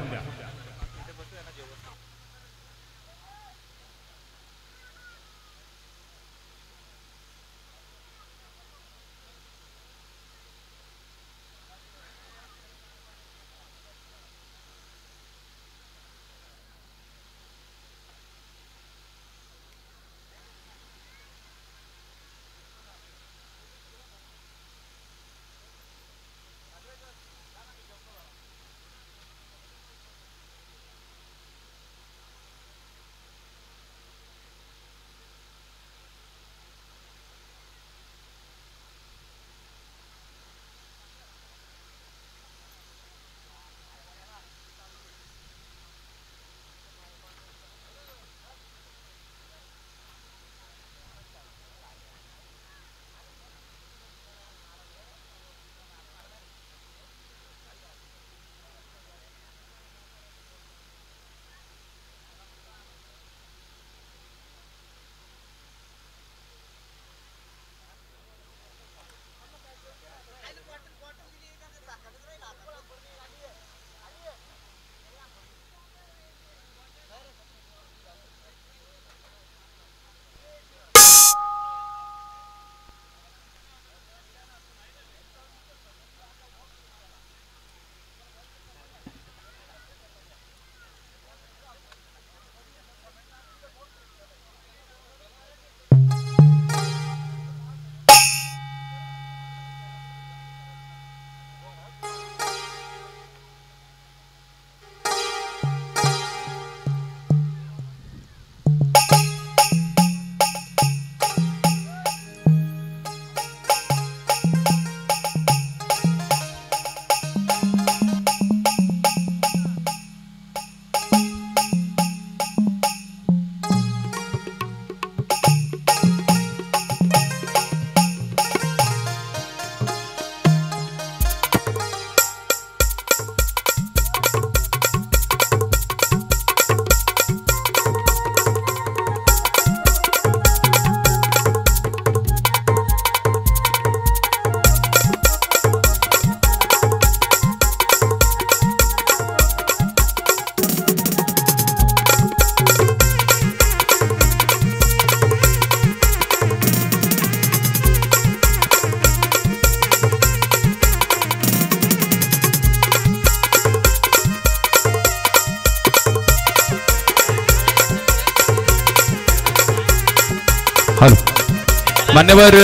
मान्यवर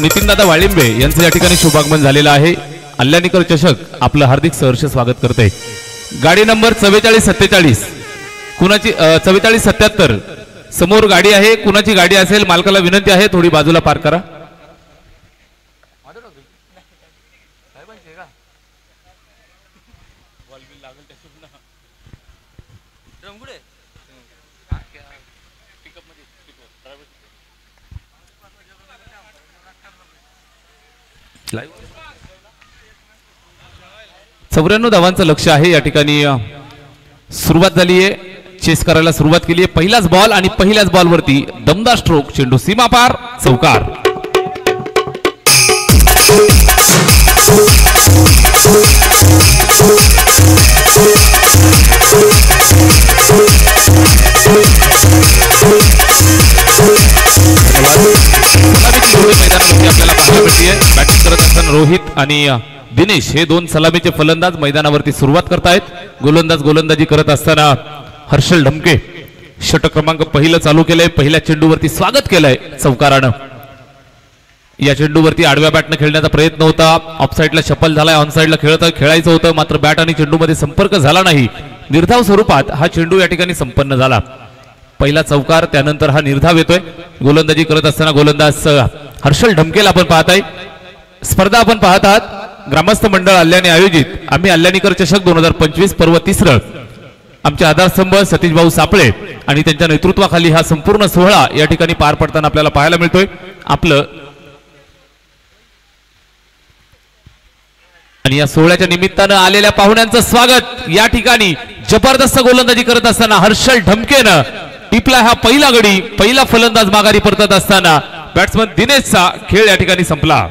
नितीनदादा वाळिंबे यांचं या ठिकाणी शुभागमन झालेलं आहे. अल्लानीकर चषक आपलं हार्दिक सहर्ष स्वागत करते. गाडी नंबर 4447 कुणाची 4477 समोर गाडी आहे. कुणाची गाडी असेल मालकाला विनंती आहे थोडी बाजूला पार करा. चौऱ्याण्णव धावांचं लक्ष आहे. या ठिकाणी सुरुवात झाली आहे. चेस करायला सुरुवात केली आहे. पहिलाच बॉल आणि पहिल्याच बॉलवरती दमदार स्ट्रोक. चेंडू सीमा पार चौकार. मैदानावरती आपल्याला पाहायला मिळते. बॅटिंग करत असताना रोहित आणि दिनेश हे दोन सलामीचे फलंदाज मैदानावरती सुरुवात करतायत. गोलंदाजी करत असताना हर्षल ढमके षटक क्रमांक पहिलं चालू केलंय. पहिल्या चेंडूवरती स्वागत केलंय चौकारानं. या चेंडूवरती आडव्या बॅटनं खेळण्याचा प्रयत्न होता. ऑफसाईडला शफल झालाय. ऑनसाईडला खेळायचं होतं मात्र बॅट आणि चेंडूमध्ये संपर्क झाला नाही. निर्धाव स्वरूपात हा चेंडू या ठिकाणी संपन्न झाला. पहिला चौकार त्यानंतर हा निर्धाव येतोय. गोलंदाजी करत असताना गोलंदाज हर्षल ढमकेला आपण पाहताय. स्पर्धा आपण पाहत आहात ग्रामस्थ मंडळ अल्ल्याने आयोजित आम्ही अल्ल्यानीकर चषक 2025 पर्व 3. आमचे आधारस्तंभ सतीश भाऊ सापळे आणि त्यांच्या नेतृत्वाखाली हा संपूर्ण सोहळा या ठिकाणी पार पडताना आपल्याला पाहायला मिळतोय. आपलं आणि या सोहळ्याच्या निमित्तानं आलेल्या पाहुण्यांचं स्वागत या ठिकाणी जबरदस्त गोलंदाजी करत असताना हर्षल ढमकेनं टिपला हा पहिला गडी. पहिला फलंदाज माघारी परतत असताना बॅट्समन दिनेशचा खेळ या ठिकाणी संपला.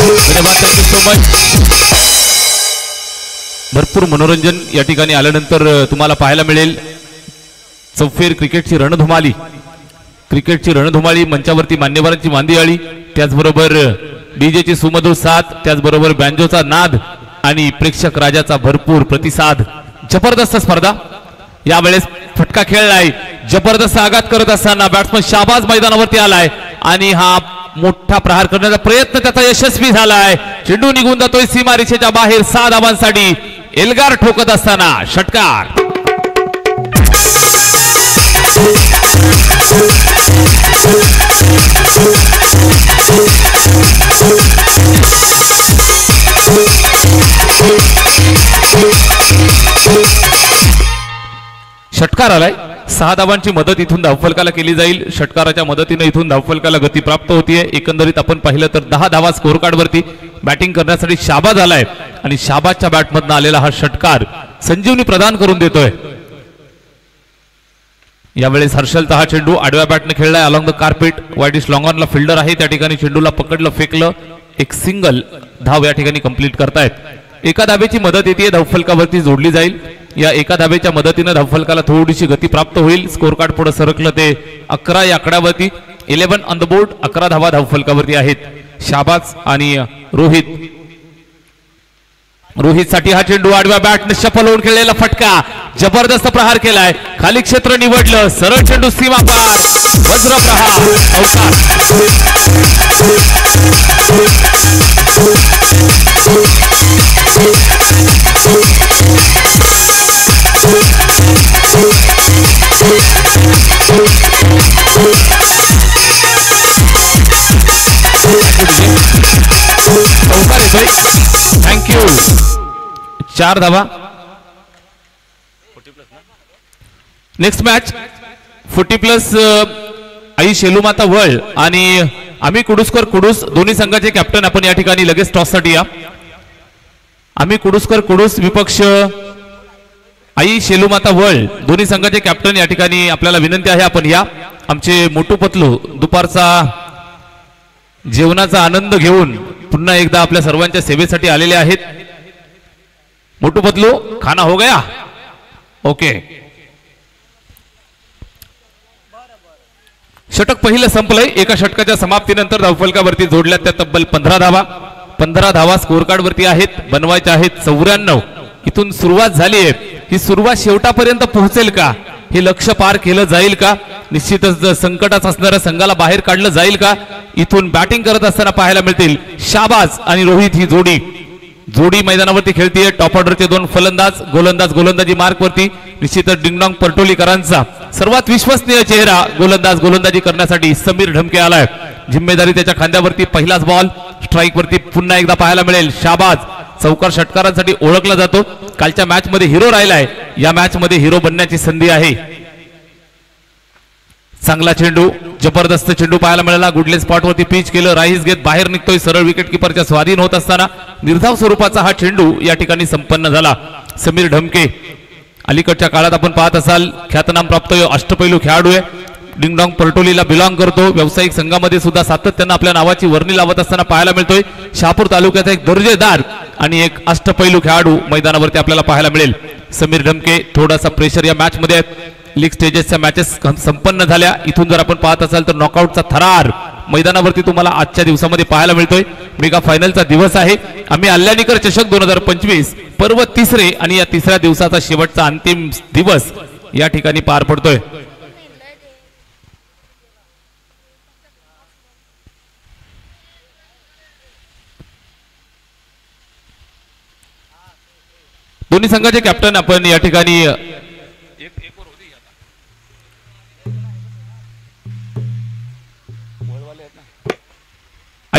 धन्यवाद, थँक्यू सो मच. भरपूर मनोरंजन या ठिकाणी आल्यानंतर तुम्हाला पाहायला मिळेल. चौफेर क्रिकेटची रणधुमाळी, क्रिकेटची रणधुमाळी, मंचावरती मान्यवरांची मांदियाळी, त्याचबरोबर डीजेची सुमधुर साथ, त्याचबरोबर बँजोचा नाद आणि प्रेक्षक राजाचा भरपूर प्रतिसाद. जबरदस्त स्पर्धा. यावेळेस फटका खेळलाय, जबरदस्त आघात करत असताना बॅट्समन शाबाज मैदानावरती आलाय आणि हा मोठा प्रहार करण्याचा प्रयत्न त्याचा यशस्वी झालाय. चेंडू निघून जातोय सीमारेषेच्या बाहेर. 6 धावांसाठी एल्गार ठोकत असताना षटकार. षटकार आलाय. 6 धावांची मदत इथून धावफलकाला केली जाईल. षटकाराच्या मदतीने इथून धावफलकाला गती प्राप्त होतीये. एकंदरीत आपण पाहिलं तर 10 धावा स्कोर कार्ड वरती. बॅटिंग करण्यासाठी शाबाज आलाय आणि शाबाजच्या बॅटमधून आलेला हा षटकार संजीवनी प्रदान करून देतोय. यावेळेस हर्षलचा हा चेंडू आडव्या बॅटने खेळलाय along the carpet. Widish long ऑनला फिल्डर आहे, त्या ठिकाणी चेंडूला पकडलं, फेकलं, एक सिंगल धाव या ठिकाणी कंप्लीट करतायत. एका धावेची मदत येते, धावफलकावरती जोडली जाईल. या एका धावेच्या मदतीने धावफलकाला थोडीशी गती प्राप्त होईल. स्कोर कार्ड पुढे सरकलं ते 11 या आकड्यावरती. 11 ऑन द बोर्ड. 11 धावा धावफलकावरती आहेत. शाबाज आणि रोहित. रोहित साठी हा चेंडू आडव्या बॅटने सफल होऊन खेळलेला फटका. जबरदस्त प्रहार केलाय, खाली क्षेत्र निवडलं, सरळ चेंडू सीमा पार, वज्र प्रहार, अवकाश. थँक्यू. 4 धावा. नेक्स्ट मॅच 40+ आई शेलूमाता वळ आणि आम्ही कुडुसकर कुडूस दोन्ही संघाचे कॅप्टन आपण या ठिकाणी लगेच टॉस साठी या. आम्ही कुडुसकर कुडूस विपक्ष आई शेलूमाता वळ दोन्ही संघाचे कॅप्टन या ठिकाणी आपल्याला विनंती आहे आपण या. आमचे मोटू पतलू दुपारचा जेवणाचा आनंद घेऊन पुन्हा एकदा आपल्या सर्वांच्या सेवेसाठी आलेले आहेत. मोटू पतलू खाना हो गया? ओके. षटक पहिलं संपलंय. एका षटकाच्या समाप्तीनंतर धावफलकावरती जोडल्यात त्या तब्बल 15 धावा. 15 धावा स्कोर कार्ड वरती आहेत, बनवायच्या आहेत 94. इथून सुरुवात झाली आहे. ही सुरुवात शेवटापर्यंत पोहोचेल का? हे लक्ष्य पार केलं जाईल का? निश्चितच संकटात असणाऱ्या संघाला बाहेर काढलं जाईल का? इथून बॅटिंग करत असताना पाहायला मिळतील शाबाज आणि रोहित ही जोडी मैदानावरती खेळतीये. टॉप ऑर्डरचे 2 फलंदाज, गोलंदाजी मार्क वरती. निश्चितच डिंगडॉंग परटोलीकरांचा सर्वात विश्वसनीय चेहरा गोलंदाजी करण्यासाठी समीर ढमके आलाय. जिम्मेदारी त्याच्या खांद्यावरती. पहिलाच बॉल स्ट्राईक वरती पुन्हा एकदा पाहायला मिळेल. शाबाज चौकार षटकारांसाठी ओळखला जातो. कालच्या मॅच मध्ये हिरो राहिलाय, या मॅच मध्ये हिरो बनण्याची संधी आहे. चांगला चेंडू, जबरदस्त चेंडू पाहायला मिळाला. गुडले स्पॉट वरती पिच केलं, राईस घेत बाहेर निघतोय. सरळ विकेट किपरच्या स्वाधीन होत असताना निर्धाव स्वरूपाचा हा चेंडू या ठिकाणी संपन्न झाला. समीर ढमके अलीकडच्या काळात आपण पाहत असाल ख्यातनाम प्राप्त अष्टपैलू खेळाडू आहे. डिंगडॉंग परटोलीला बिलॉंग करतो. व्यावसायिक संघामध्ये सुद्धा सातत्याने आपल्या नावाची वर्णी लावत असताना पाहायला मिळतोय. शहापूर तालुक्याचा एक दर्जेदार आणि एक अष्टपैलू खेळाडू मैदानावरती आपल्याला पाहायला मिळेल. समीर ढमके. थोडासा प्रेशर या मॅच मध्ये. लीग स्टेजेसच्या मॅचेस संपन्न झाल्या. इथून जर आपण पाहत असाल तर नॉकआउटचा थरार मैदानावरती तुम्हाला आजच्या दिवसामध्ये पाहायला मिळतोय. मेगा फायनलचा दिवस आहे. आम्ही अल्लानीकर चषक 2025 पर्व 3रे आणि या 3ऱ्या दिवसाचा शेवटचा अंतिम दिवस या ठिकाणी पार पडतोय. दोन्ही संघाचे कॅप्टन आपण या ठिकाणी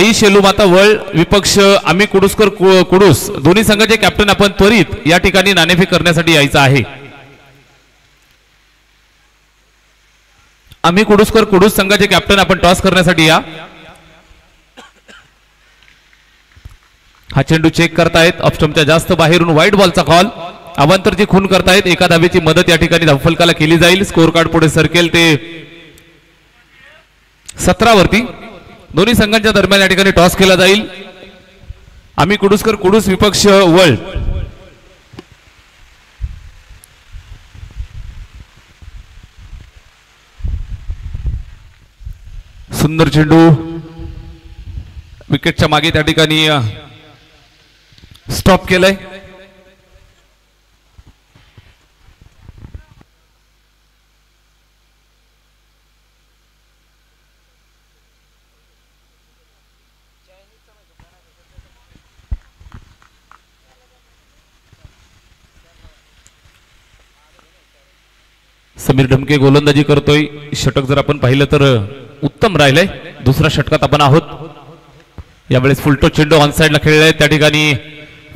आई शेलूमाता वळ विपक्ष आम्ही कुडूसकर कुडूस दोन्ही संघाचे कॅप्टन आपण त्वरित या ठिकाणी नाणेफेक करण्यासाठी यायचं आहे. आम्ही कुडूसकर कुडूस संघाचे कॅप्टन आपण टॉस करण्यासाठी या. हा चेंडू चेक करतायत ऑफस्टंपच्या जास्त बाहेरून व्हाईट बॉलचा कॉल. अवांतरची खून करतायत. एका धावेची मदत या ठिकाणी धावफलकाला केली जाईल. स्कोर कार्ड पुढे सरकेल ते 17 वरती. दोन्ही संघांच्या दरम्यान या ठिकाणी टॉस केला जाईल. आम्ही कुडूसकर कुडूस विपक्ष वळ. सुंदर चेंडू विकेटच्या मागे त्या ठिकाणी स्टॉप केलंय. समीर ढमके गोलंदाजी करतोय. षटक जर आपण पाहिलं तर उत्तम राहिलंय. दुसऱ्या षटकात आपण आहोत. यावेळेस फुलटो चेंडू ऑन साइडला खेळलाय. त्या ठिकाणी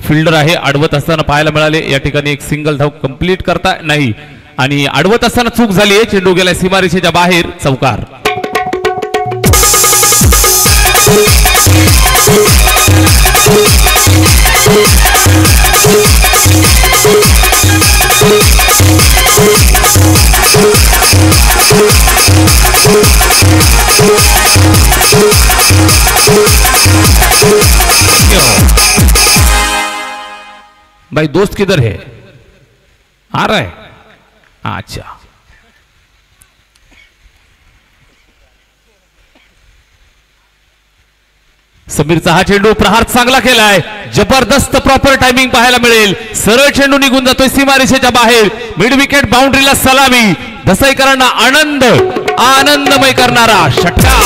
फिल्डर आहे. आडवत असताना पाहायला मिळाले. या ठिकाणी एक सिंगल धाव कंप्लीट करता नाही आणि आडवत असताना चूक झाली आहे. चेंडू गेलाय सीमारेषेच्या बाहेर. चौकार. भाई दोस्त किधर है? आ रहा है. अच्छा समीरचा हा चेंडू प्रहार चांगला केलाय. जबरदस्त प्रॉपर टायमिंग पाहायला मिळेल. सरळ चेंडू निघून जातोय सीमारेषेच्या बाहेर. मिड विकेट बाउंड्रीला सलामी. दसईकरांना आनंद आनंदमय करणारा षटकार.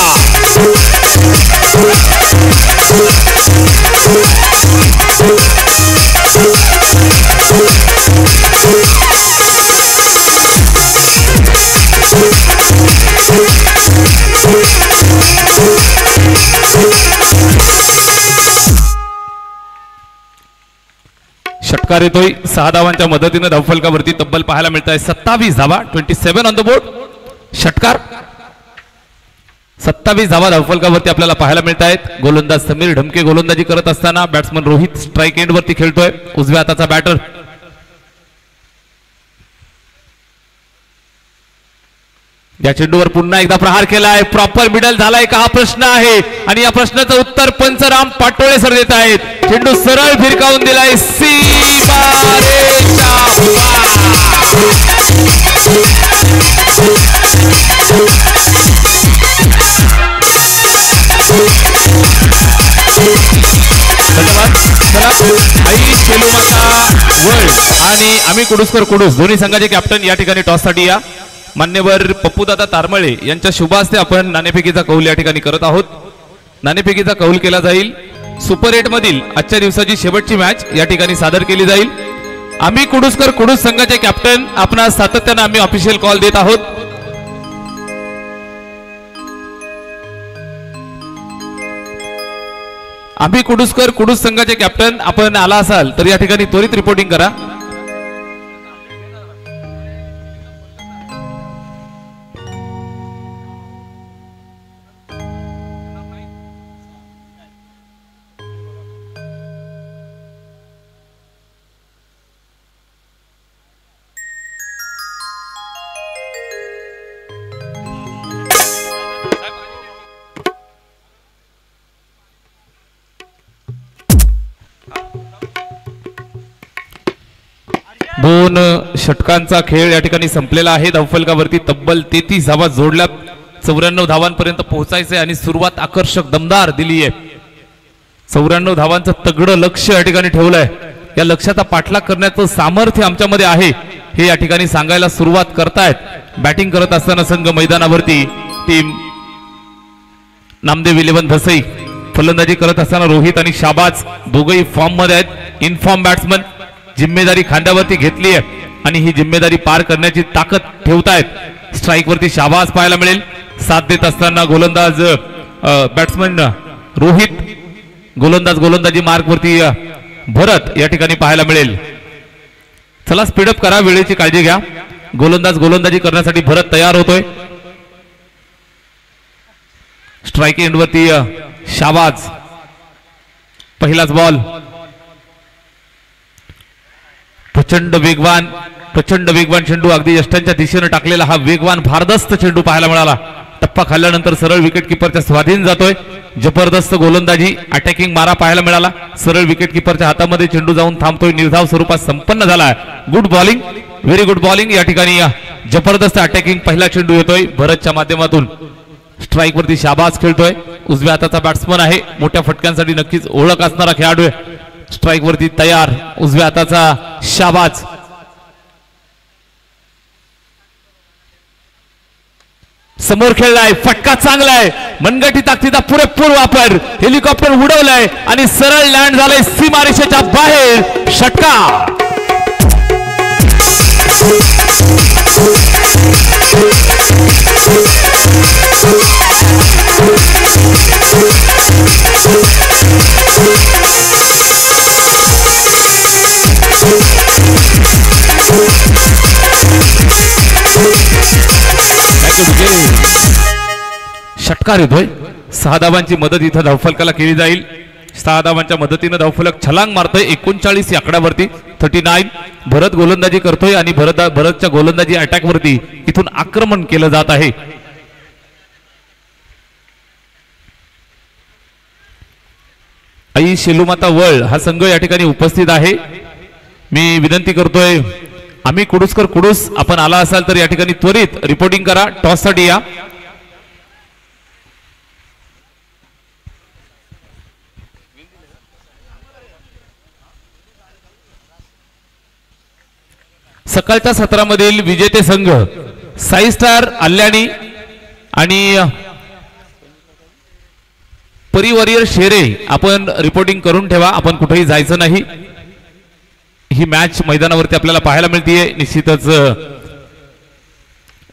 षटकार येतोय. 6 धावांच्या मदतीने धावफलकावरती तब्बल पाहायला मिळत आहे 27 धावा. 27 ऑन द बोर्ड. षटकार 27 धावा धावफलकावरती आपल्याला पाहायला मिळत आहेत. गोलंदाज समीर ढमके गोलंदाजी करत असताना बॅट्समन रोहित स्ट्राईक एंड वरती खेळतोय. उजव्या हाताचा बॅटर. या चेंडूवर पुन्हा एकदा प्रहार केलाय. प्रॉपर मिडल झालाय का हा प्रश्न आहे आणि या प्रश्नाचं उत्तर पंचराम पाटोळे सर देत आहेत. चेंडू सरळ फिरकावून दिलाय सीमारेषा धन्यवाद. चला आई शेलूमाता वळ आणि आम्ही कुडूसकर कुडूस दोन्ही संघाचे कॅप्टन या ठिकाणी टॉस साठी या. मान्यवर पप्पूदादा तारमळे यांच्या शुभ हस्ते आपण नाणेफेकीचा कौल या ठिकाणी करत आहोत. नाणेफेकीचा कौल केला जाईल. सुपर 8 मधील आजच्या दिवसाची शेवटची मॅच या ठिकाणी सादर केली जाईल. आम्ही कुडूसकर कुडूस संघाचे कॅप्टन आपणास सातत्याने आम्ही ऑफिशियल कॉल देत आहोत. आम्ही कुडूसकर कुडूस संघाचे कॅप्टन आपण आला असाल तर या ठिकाणी त्वरित रिपोर्टिंग करा. दोन षटकांचा खेळ या ठिकाणी संपलेला आहे. धावफलकावरती तब्बल 33 धावा जोडल्यात. 94 धावांपर्यंत पोहोचायचे आणि सुरुवात आकर्षक दमदार दिली आहे. 94 धावांचं तगडं लक्ष या ठिकाणी ठेवलंय. या लक्ष्याचा पाठलाग करण्याचं सामर्थ्य आमच्यामध्ये आहे हे या ठिकाणी सांगायला सुरुवात करतायत. बॅटिंग करत असताना संघ मैदानावरती टीम नामदेव 11 धसई. फलंदाजी करत असताना रोहित आणि शाबाज दोघेही फॉर्म मध्ये आहेत. Inform batsman. जिम्मेदारी खांद्यावरती घेतली आहे आणि ही जिम्मेदारी पार करण्याची ताकद ठेवतायत. स्ट्राईक वरती शाबाज पाहायला मिळेल. साथ देत असताना गोलंदाज बॅट्समन रोहित गोलंदाजी मार्क वरती भरत या ठिकाणी पाहायला मिळेल. चला स्पीडअप करा, वेळेची काळजी घ्या. गोलंदाजी करण्यासाठी भरत तयार होतोय. स्ट्राइक एंड वरती शाबाज. पहिलाच बॉल. प्रचंड वेगवान चेंडू, अगदी यष्टांच्या दिशेने टाकलेला हा वेगवान भारदस्त चेंडू पाहायला मिळाला. टप्पा खाल्ल्यानंतर सरळ विकेट किपरच्या स्वाधीन जातोय. जबरदस्त गोलंदाजी, अटॅकिंग मारा पाहायला मिळाला. सरळ विकेट किपरच्या हातामध्ये चेंडू जाऊन थांबतोय. निर्धाव स्वरूपात संपन्न झालाय. Good bowling, very good bowling. या ठिकाणी जबरदस्त अटॅकिंग. पहिला चेंडू येतोय भरतच्या माध्यमातून. स्ट्राइक वरती शाबाज खेळतोय. उजव्या हाताचा बॅट्समन आहे. मोठ्या फटक्यांसाठी नक्कीच ओळख असणारा खेळाडू आहे. स्ट्राइक वरती तयार उजव्या हाताचा शाबाज. समोर खेळलाय, फटका चांगला आहे. मनगटी ताकदीचा पुरेपूर वापर. हेलिकॉप्टर उडवलाय आणि सरळ लँड झालाय सीमारेषेच्या बाहेर. षटकार. षटकार येतोय. 6 धावांची मदत इथं धावफलकाला केली जाईल. 6 धावांच्या मदतीनं धावफलक छलांग मारतोय 39 या आकड्यावरती 39. भरत गोलंदाजी करतोय आणि भरतच्या गोलंदाजी अटॅक वरती इथून आक्रमण केलं जात आहे. आई शेलूमाता वळ हा संघ या ठिकाणी उपस्थित आहे. मी विनंती करतोय आम्ही कुडूस आपण आला असाल तर या ठिकाणी त्वरित रिपोर्टिंग करा. टॉस साठी या. सकाळच्या सत्रामधील विजेते संघ साई स्टार आल्यानी आणि परिवारियर शेरे आपण रिपोर्टिंग करून ठेवा. आपण कुठेही जायचं नाही. ही मॅच मैदानावरती आपल्याला पाहायला मिळतीये. निश्चितच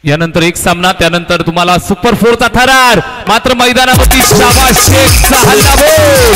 यानंतर एक सामना, त्यानंतर तुम्हाला सुपर 4चा थरार. मात्र मैदानावरती शाबाज शेखचा हल्ला बोल.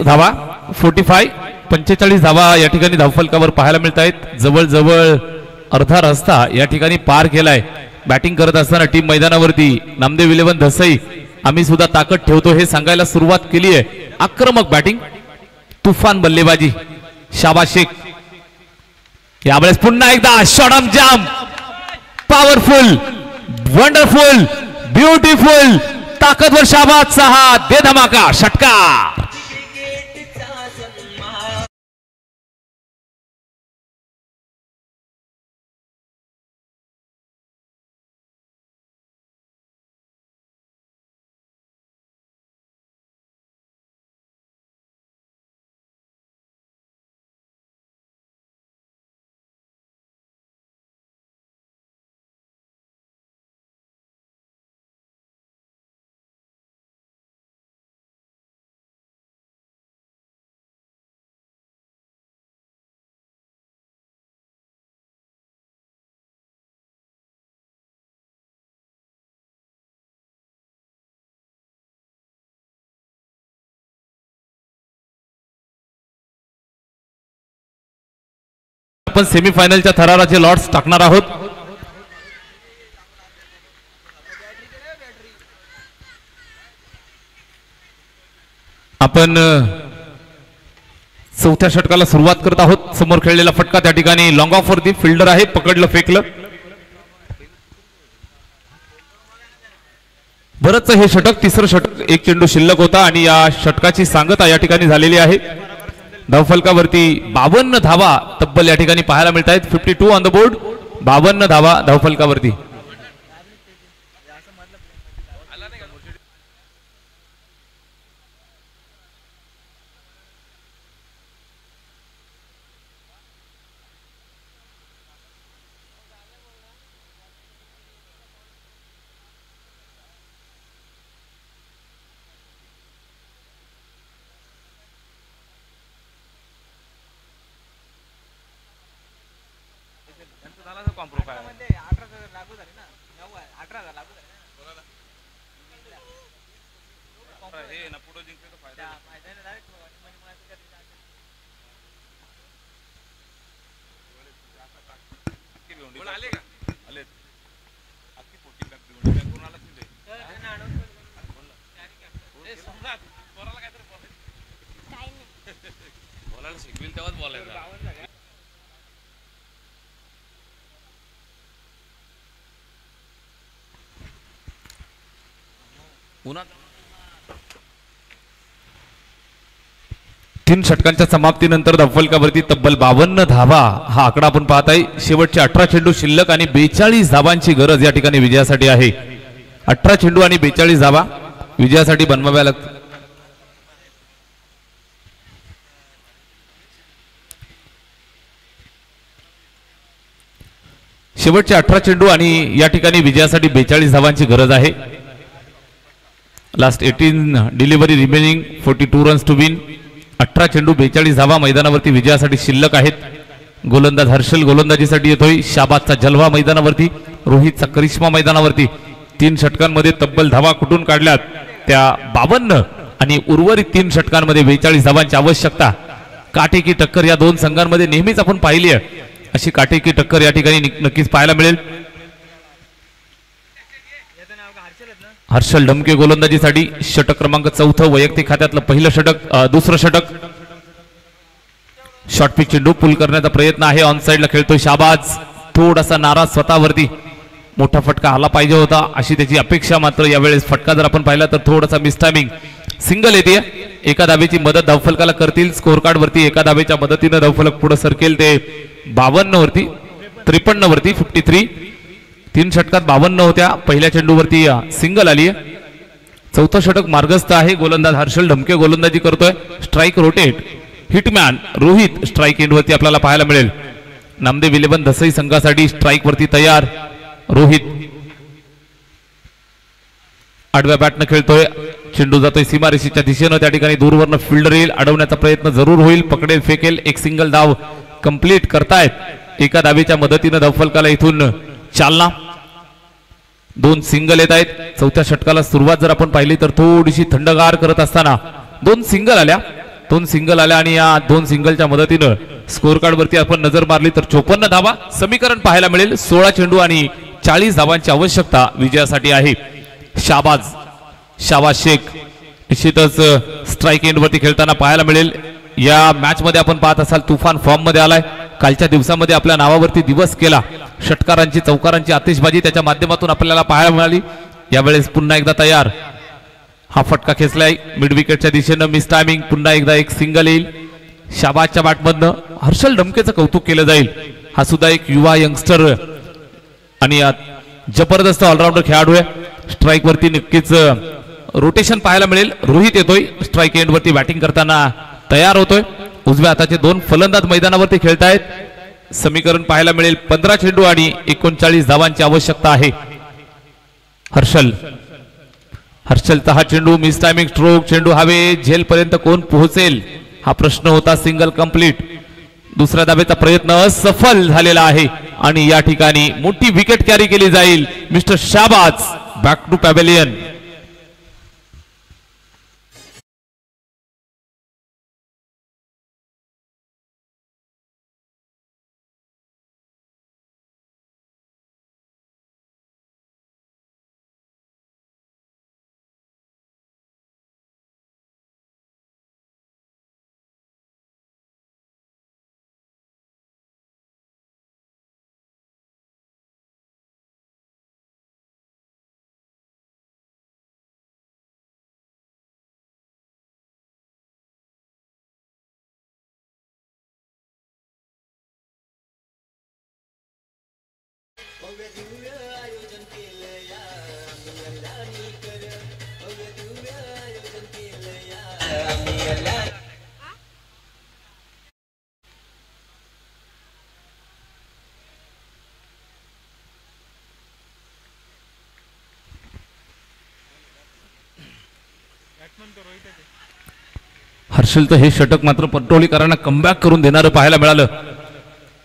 धावा 45 45 धावा या ठिकाणी धावफलकावर पाहायला मिळत आहेत. जवळजवळ अर्धा रस्ता या ठिकाणी पार केलाय. बॅटिंग करत असताना टीम मैदानावरती नामदेव 11 धसई आम्ही सुद्धा ताकद ठेवतो हे सांगायला सुरुवात केली आहे. आक्रमक बॅटिंग, तुफान बल्लेबाजी, शाबाज शेख. यावेळेस पुन्हा एकदा shot on jam, powerful, wonderful, beautiful, ताकदवर शाबाजचा हा दे धमाका षटकार. आपण सेमीफायनलच्या थराराचे लॉट्स टाकणार आहोत. आपण चौथ्या षटकाला सुरुवात करत आहोत. समोर खेळलेला फटका त्या ठिकाणी लॉंग ऑफ वरती फिल्डर आहे, पकडलं फेकलं. बरंच हे षटक तिसरं षटक, एक चेंडू शिल्लक होता आणि या षटकाची सांगता या ठिकाणी झालेली आहे. धावफलकावरती 52 धावा तब्बल या ठिकाणी पाहायला मिळत आहेत. 52 ऑन द बोर्ड, 52 धावा धावफलकावरती. तीन षटकांच्या समाप्तीनंतर धावफलकावरती तब्बल 52 धावा हा आकडा आपण पाहत आहे. शेवटचे 18 चेंडू शिल्लक आणि 42 धावांची गरज या ठिकाणी विजयासाठी आहे. 18 चेंडू आणि 42 धावा विजयासाठी बनवाव्या लागतात. शेवटचे 18 चेंडू आणि या ठिकाणी विजयासाठी 42 धावांची गरज आहे. Last 18 delivery remaining 42 runs to win. 18 चेंडू 42 धावा मैदानावरती विजयासाठी शिल्लक आहेत. गोलंदाज हर्षल गोलंदाजीसाठी येतोय. शाबादचा जलवा मैदानावरती, रोहितचा करिश्मा मैदानावरती. तीन षटकांमध्ये तब्बल धावा कुठून काढल्यात त्या 52 आणि उर्वरित तीन षटकांमध्ये 42 धावांची आवश्यकता. काटेकी टक्कर या दोन संघांमध्ये नेहमीच आपण पाहिली आहे. अशी काटेकी टक्कर या ठिकाणी नक्कीच पाहायला मिळेल. हर्षल ढमके गोलंदाजीसाठी षटक क्रमांक 4, वैयक्तिक खात्यातलं पहिलं षटक, दुसरं षटक. शॉर्ट पिच चेंडू पुल करण्याचा प्रयत्न आहे. ऑन साइडला खेळतोय शाबाज, थोडासा नाराज स्वतःवरती. मोठा फटका आला पाहिजे होता अशी त्याची अपेक्षा, मात्र यावेळेस फटका जर आपण पाहिला तर थोडासा मिसटायमिंग. सिंगल येते. एका धावेची मदत धावफलकाला करतील. स्कोर कार्ड वरती एका धावेच्या मदतीने धावफलक पुढे सरकेल ते 52 वरती, 53 वरती 53. तीन षटकात 52 होत्या. पहिल्या चेंडूवरती सिंगल आली आहे. चौथं षटक मार्गस्थ आहे. गोलंदाज हर्षल ढमके गोलंदाजी करतोय. Strike rotate. Hitman Rohit strike end वरती आपल्याला पाहायला मिळेल. नामदेव 11 दसई संघासाठी स्ट्राईक वरती तयार. रोहित आडव्या बॅटनं खेळतोय. चेंडू जातोय सीमारेषेच्या दिशेनं. त्या ठिकाणी दूरवरनं फिल्डर येईल. अडवण्याचा प्रयत्न जरूर होईल. पकडेल, फेकेल. एक सिंगल धाव कंप्लीट करतायत. एका धावेच्या मदतीनं धावफलकाला इथून चालना. दोन सिंगल येत आहेत. चौथ्या षटकाला सुरुवात जर आपण पाहिली तर थोडीशी थंडगार करत असताना दोन सिंगल आल्या आणि या दोन सिंगलच्या मदतीनं स्कोर कार्ड वरती आपण नजर मारली तर 54 धावा समीकरण पाहायला मिळेल. 16 चेंडू आणि 40 धावांची आवश्यकता विजयासाठी आहे. शाबाज शेख निश्चितच स्ट्राईक एंड वरती खेळताना पाहायला मिळेल. या मॅच मध्ये आपण पाहत असाल तुफान फॉर्म मध्ये आलाय. कालच्या दिवसामध्ये आपल्या नावावरती दिवस केला. षटकारांची चौकारांची आतिषबाजी त्याच्या माध्यमातून आपल्याला पाहायला मिळाली. यावेळेस पुन्हा एकदा तयार. हा फटका खेचलाय मिड विकेटच्या दिशेनं. Miss timing. पुन्हा एकदा एक सिंगल येईल. शाबाजच्या बॅटमधनं हर्षल ढमकेचं कौतुक केलं जाईल. हा सुद्धा एक युवा यंगस्टर आणि जबरदस्त ऑलराऊंडर खेळाडू आहे. स्ट्राईक वरती नक्कीच रोटेशन पाहायला मिळेल. रोहित येतोय स्ट्राईक एंड वरती बॅटिंग करताना तयार होतोय. उजव्या हाताचे दोन फलंदाज मैदानावरती खेळतायत. समीकरण पाहायला मिळेल 15 चेंडू आणि 39 धावांची आवश्यकता आहे. हर्षलचा हा चेंडू मिस टायमिंग स्ट्रोक. चेंडू हवे झेल पर्यंत कोण पोहोचेल हा प्रश्न होता. Single complete. दुसऱ्या धावेचा प्रयत्न असफल झालेला आहे आणि या ठिकाणी मोठी विकेट कॅरी केली जाईल. Mister Shahbaz back to pavilion. हर्षलचं हे षटक मात्र पटोलीकरांना कमबॅक करून देणारं पाहायला मिळालं.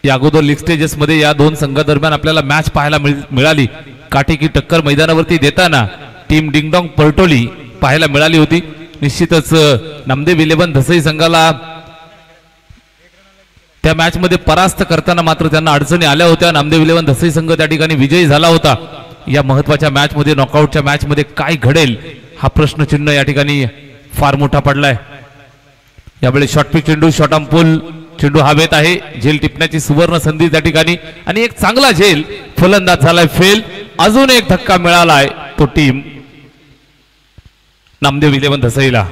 या अगोदर लीग स्टेजेस मध्ये या दोन संघादरम्यान आपल्याला मॅच पाहायला मिळाली. काटेकी टक्कर मैदानावरती देताना टीम डिंगडॉंग पर्टोली पाहायला मिळाली होती. निश्चितच नामदेव 11 धसई संघाला त्या मॅच मध्ये परास्त करताना मात्र त्यांना अडचणी आल्या होत्या. नामदेव 11 धसई संघ त्या ठिकाणी विजयी झाला होता. या महत्वाच्या मॅच मध्ये, नॉकआउटच्या मॅच मध्ये काय घडेल हा प्रश्नचिन्ह या ठिकाणी फार मोठा पडलाय. यावेळी शॉर्टपिच चेंडू, शॉर्ट आर्म पुल चेंडू हवेत आहे. झेल टिपण्याची सुवर्ण संधी त्या ठिकाणी आणि एक चांगला झेल फलंदाज झालाय फेल. अजून एक धक्का मिळालाय तो टीम नामदेव 11 धसईला.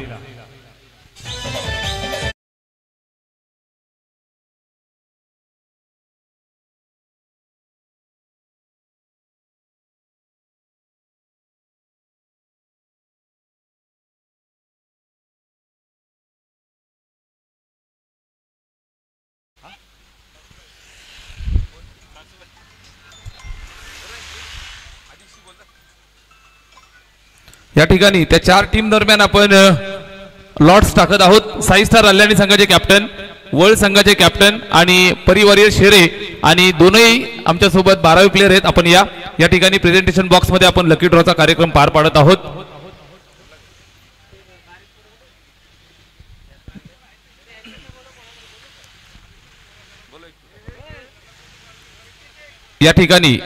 या ठिकाणी त्या चार टीम दरम्यान आपण लॉट्स टाकत आहोत. 6 स्टार अल्याणी संघाचे कॅप्टन, वर्ल्ड संघाचे कॅप्टन आणि परिवारीय शेरे आणि दोनही आमच्या सोबत 12वे प्लेयर आहेत. आपण या ठिकाणी प्रेझेंटेशन बॉक्स मध्ये आपण लकी ड्रॉचा कार्यक्रम पार पाडत आहोत. या ठिकाणी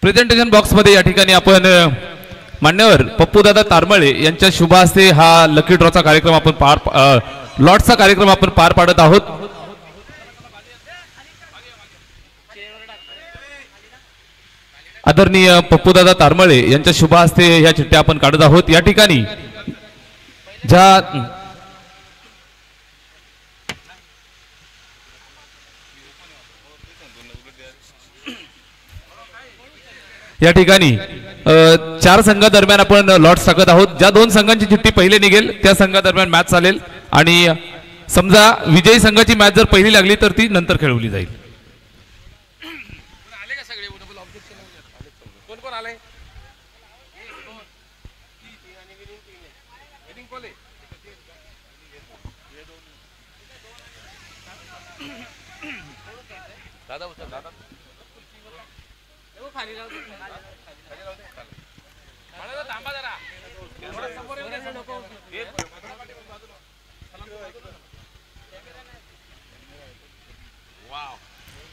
प्रेझेंटेशन बॉक्स मध्ये या ठिकाणी आपण मान्यवर पप्पूदादा तारमळे यांच्या शुभ हस्ते हा लकी ड्रॉचा कार्यक्रम आपण लॉटचा कार्यक्रम आपण पार पाडत आहोत. आदरणीय पप्पूदादा तारमळे यांच्या शुभ हस्ते या चिठ्ठ्या आपण काढत आहोत. या ठिकाणी या ठिकाणी 4 संघादरम्यान आपण लॉट्स टाकत आहोत. ज्या 2 संघांची चिठ्ठी पहिले निघेल त्या संघादरम्यान मॅच चालेल आणि समजा विजयी संघाची मॅच जर पहिली लागली तर ती नंतर खेळवली जाईल.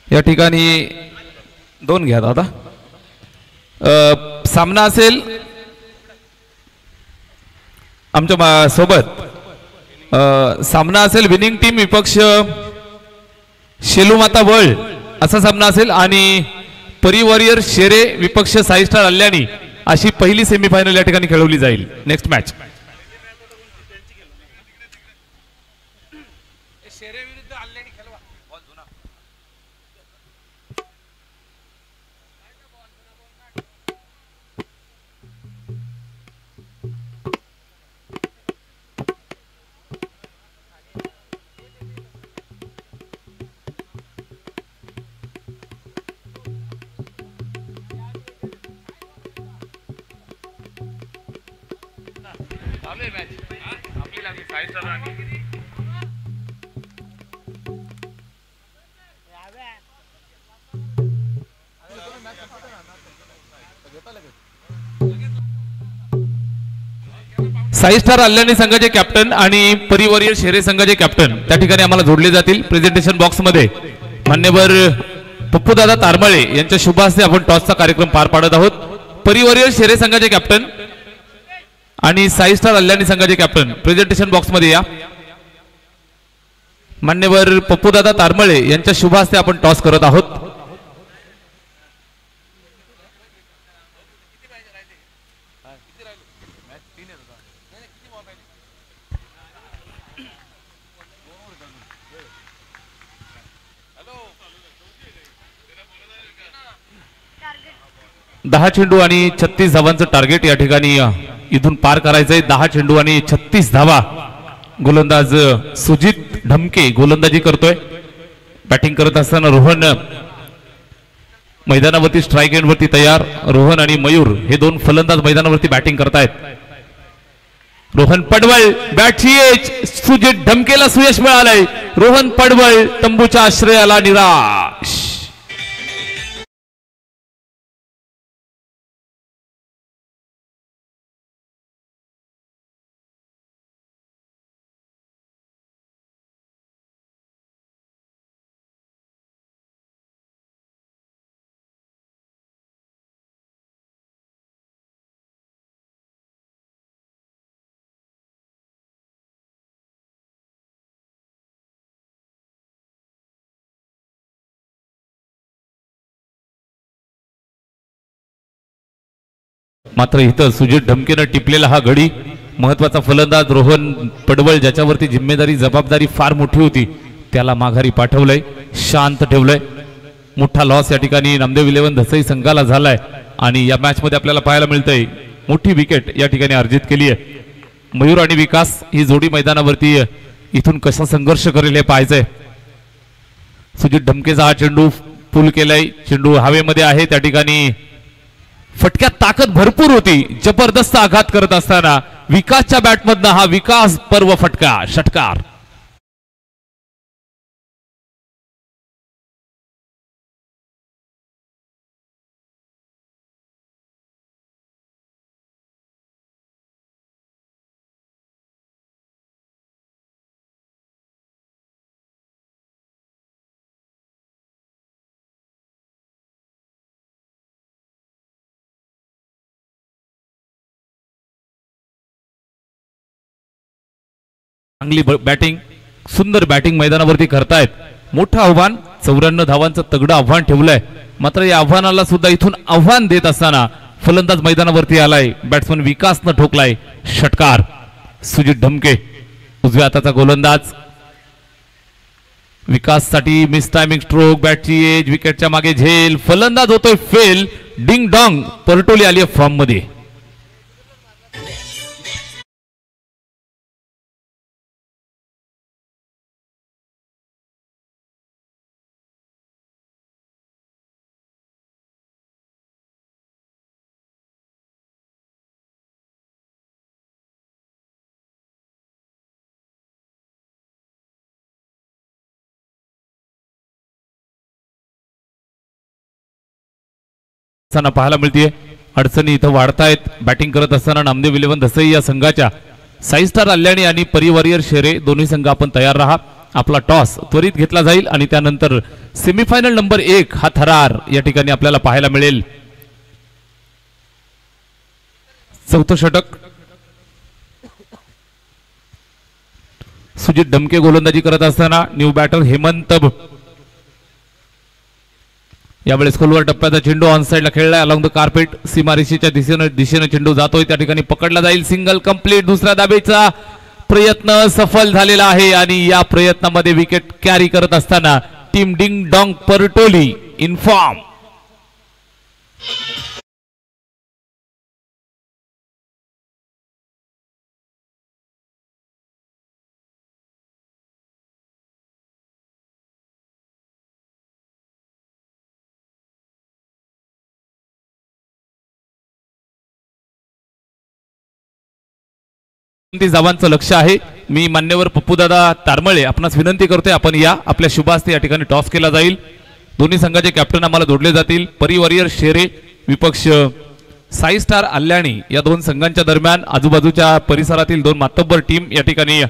या ठिकाणी 2 घ्या दादा. सामना असेल आमच्या सोबत, सामना असेल विनिंग टीम विपक्ष शेलूमाता वर्ल्ड असा सामना असेल आणि परिवारीय शेरे विपक्ष 6 स्टार अल्याणी अशी पहिली सेमीफायनल या ठिकाणी खेळवली जाईल. नेक्स्ट मॅच साई स्टार अल्याणी संघाचे कॅप्टन आणि परिवारीय शेरे संघाचे कॅप्टन त्या ठिकाणी आम्हाला जोडले जातील. प्रेझेंटेशन बॉक्स मध्ये मान्यवर पप्पूदादा तारमळे यांच्या शुभ हस्ते आपण टॉसचा कार्यक्रम पार पाडत आहोत. परिवारीय शेरे संघाचे कॅप्टन आणि साई स्टार अल्याणी संघाचे कॅप्टन प्रेझेंटेशन बॉक्स मध्ये या. मान्यवर पप्पूदादा तारमळे यांच्या शुभ हस्ते आपण टॉस करत आहोत. दहा चेंडू आणि 36 धावांचं टार्गेट या ठिकाणी इथून पार करायचंय. 10 चेंडू आणि 36 धावा. गोलंदाज सुजित ढमके गोलंदाजी करतोय. बॅटिंग करत असताना रोहन मैदानावरती स्ट्राईक एंड वरती तयार. रोहन आणि मयूर हे दोन फलंदाज मैदानावरती बॅटिंग करतायत. रोहन पडवळ बॅटची एज. सुजित ढमकेला सुयश मिळालंय. रोहन पडवळ तंबूच्या आश्रयाला निराश. मात्र इथं सुजित ढमकेनं टिपलेला हा गडी महत्वाचा फलंदाज रोहन पडवळ ज्याच्यावरती जिम्मेदारी जबाबदारी फार मोठी होती त्याला माघारी पाठवलंय. शांत ठेवलंय. मोठा लॉस या ठिकाणी नामदेव 11 धसई संघाला झालाय आणि या मॅच मध्ये आपल्याला पाहायला मिळतंय मोठी विकेट या ठिकाणी अर्जित केली आहे. मयूर आणि विकास ही जोडी मैदानावरती इथून कसा संघर्ष करेल हे पाहायचंय. सुजित ढमकेचा हा चेंडू पुल केलाय. चेंडू हवेमध्ये आहे. त्या ठिकाणी फटक्यात ताकद भरपूर होती. जबरदस्त आघात करत असताना विकासच्या बॅटमधनं हा विकास पर्व फटका षटकार. चांगली बॅटिंग सुंदर बॅटिंग मैदानावरती करतायत. मोठं आव्हान 94 धावांचं तगडं आव्हान ठेवलंय. मात्र या आव्हानाला सुद्धा इथून आव्हान देत असताना फलंदाज मैदानावरती आलाय. बॅट्समन विकासनं ठोकलाय षटकार. सुजित ढमके उजव्या हाताचा गोलंदाज. विकाससाठी मिस टायमिंग स्ट्रोक. बॅटची एज. विकेटच्या मागे झेल. फलंदाज होतोय फेल. डिंग डॉंग परटोली आली फॉर्म मध्ये. पाहायला मिळते अडचणी इथं वाढतायत. बॅटिंग करत असताना नामदेव 11 धसई या संघाच्या साई स्टार अल्याणी आणि परिवारियर शेरे दोन्ही संघ आपण तयार राहा. आपला टॉस त्वरित घेतला जाईल आणि त्यानंतर सेमीफायनल नंबर 1 हा थरार या ठिकाणी आपल्याला पाहायला मिळेल. चौथं षटक. सुजित ढमके गोलंदाजी करत असताना न्यू बॅटर हेमंत यावेळेस खोलवर टप्प्याचा चेंडू ऑन साइडला खेळलाय. Along the carpet. सीमारेषेच्या दिशेने चेंडू जातोय. त्या ठिकाणी पकडला जाईल. Single complete. दुसऱ्या दाबेचा प्रयत्न सफल झालेला आहे आणि या प्रयत्नामध्ये विकेट कॅरी करत असताना टीम डिंग डॉंग परटोली इन फॉर्म. जावांचं लक्ष आहे. मी मान्यवर पप्पूदादा तारमळे आपणास विनंती करतोय आपण या. आपल्या शुभ हस्ते या ठिकाणी टॉस केला जाईल. दोन्ही संघाचे कॅप्टन आम्हाला जोडले जातील. परिवारियर शेरे विपक्ष साई स्टार अल्याणी या दोन संघांच्या दरम्यान आजूबाजूच्या परिसरातील दोन मातब्बर टीम या ठिकाणी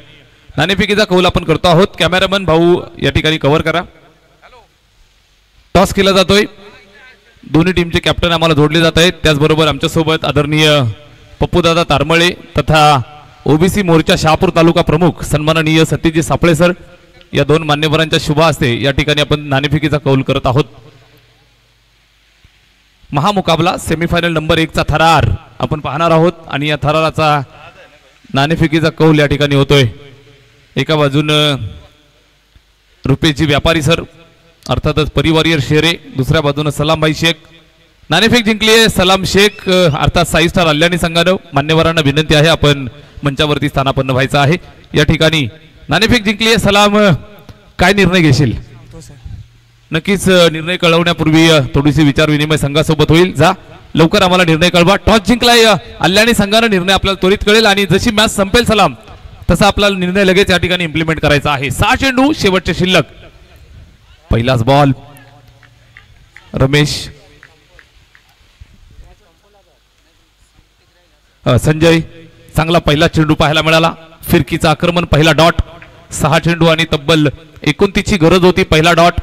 नाणेफेकीचा कौल आपण करतो आहोत. कॅमेरामन भाऊ या ठिकाणी कव्हर करा. टॉस केला जातोय. दोन्ही टीमचे कॅप्टन आम्हाला जोडले जात आहेत. त्याचबरोबर आमच्यासोबत आदरणीय पप्पूदादा तारमळे तथा ओबीसी मोर्चा शहापूर तालुका प्रमुख सन्माननीय सतीजी सापळे सर या दोन मान्यवरांच्या शुभ हस्ते या ठिकाणी आपण नाणेफेकीचा कौल करत आहोत. महामुकाबला सेमीफायनल नंबर 1 चा थरार आपण पाहणार आहोत आणि या थराराचा नाणेफेकीचा कौल या ठिकाणी होतोय. एका बाजूनं रुपेशजी व्यापारी सर अर्थातच परिवारीय शेरे, दुसऱ्या बाजूनं सलामभाई शेख. नाणेफेक जिंकली आहे सलाम शेख अर्थात साई स्टार अल्याणी संघानं. मान्यवरांना विनंती आहे आपण मंचावरती स्थानापन्न व्हायचं आहे. या ठिकाणी नाणेफेक जिंकली आहे सलाम. काय निर्णय घेशील? नक्कीच निर्णय कळवण्यापूर्वी थोडीशी विचार विनिमय संघासोबत होईल. जा लवकर आम्हाला निर्णय कळवा. टॉस जिंकलाय अल्याणी संघानं. निर्णय आपल्याला त्वरित कळेल आणि जशी मॅच संपेल सलाम तसा आपल्याला निर्णय लगेच या ठिकाणी इम्प्लिमेंट करायचा आहे. 6 चेंडू शेवटचे शिल्लक. पहिलाच बॉल रमेश संजय. चांगला पहिला चेंडू पाहायला मिळाला. फिरकीचा आक्रमण, पहिला डॉट. 6 चेंडू आणि तब्बल 29 ची गरज होती. पहिला डॉट.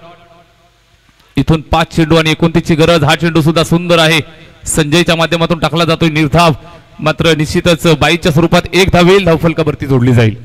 इथून 5 चेंडू आणि 29 ची गरज. हा चेंडू सुद्धा सुंदर आहे. संजयच्या माध्यमातून टाकला जातोय निर्धाव. मात्र निश्चितच बाईच्या स्वरूपात एक धाव येईल. धावफलकावरती जोडली जाईल.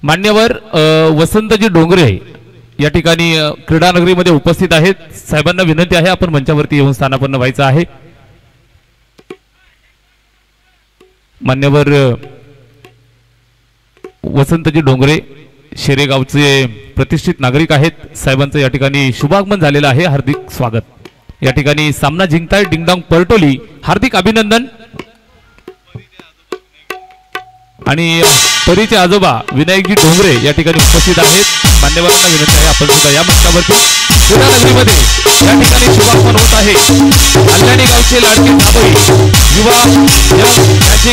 मान्यवर वसंतजी डोंगरे या ठिकाणी क्रीडा नगरीमध्ये उपस्थित आहेत. साहेबांना विनंती आहे आपण मंचावरती येऊन स्थानापन्न व्हायचं आहे. मान्यवर वसंतजी डोंगरे शेरेगावचे प्रतिष्ठित नागरिक आहेत. साहेबांचं या ठिकाणी शुभागमन झालेलं आहे. हार्दिक स्वागत. या ठिकाणी सामना जिंकताय डिंगडॉंग परटोली. हार्दिक अभिनंदन. आणि परीचे आजोबा विनायकजी डोंगरे या ठिकाणी उपस्थित आहेत. मान्यवरांना विनंती आहे आपण सुद्धा या मंचावरती. क्रीडा नगरीमध्ये या ठिकाणी शुभागमन होत आहे. अल्याणी गावचे लाडके जावई युवा पर्सनॅलिटी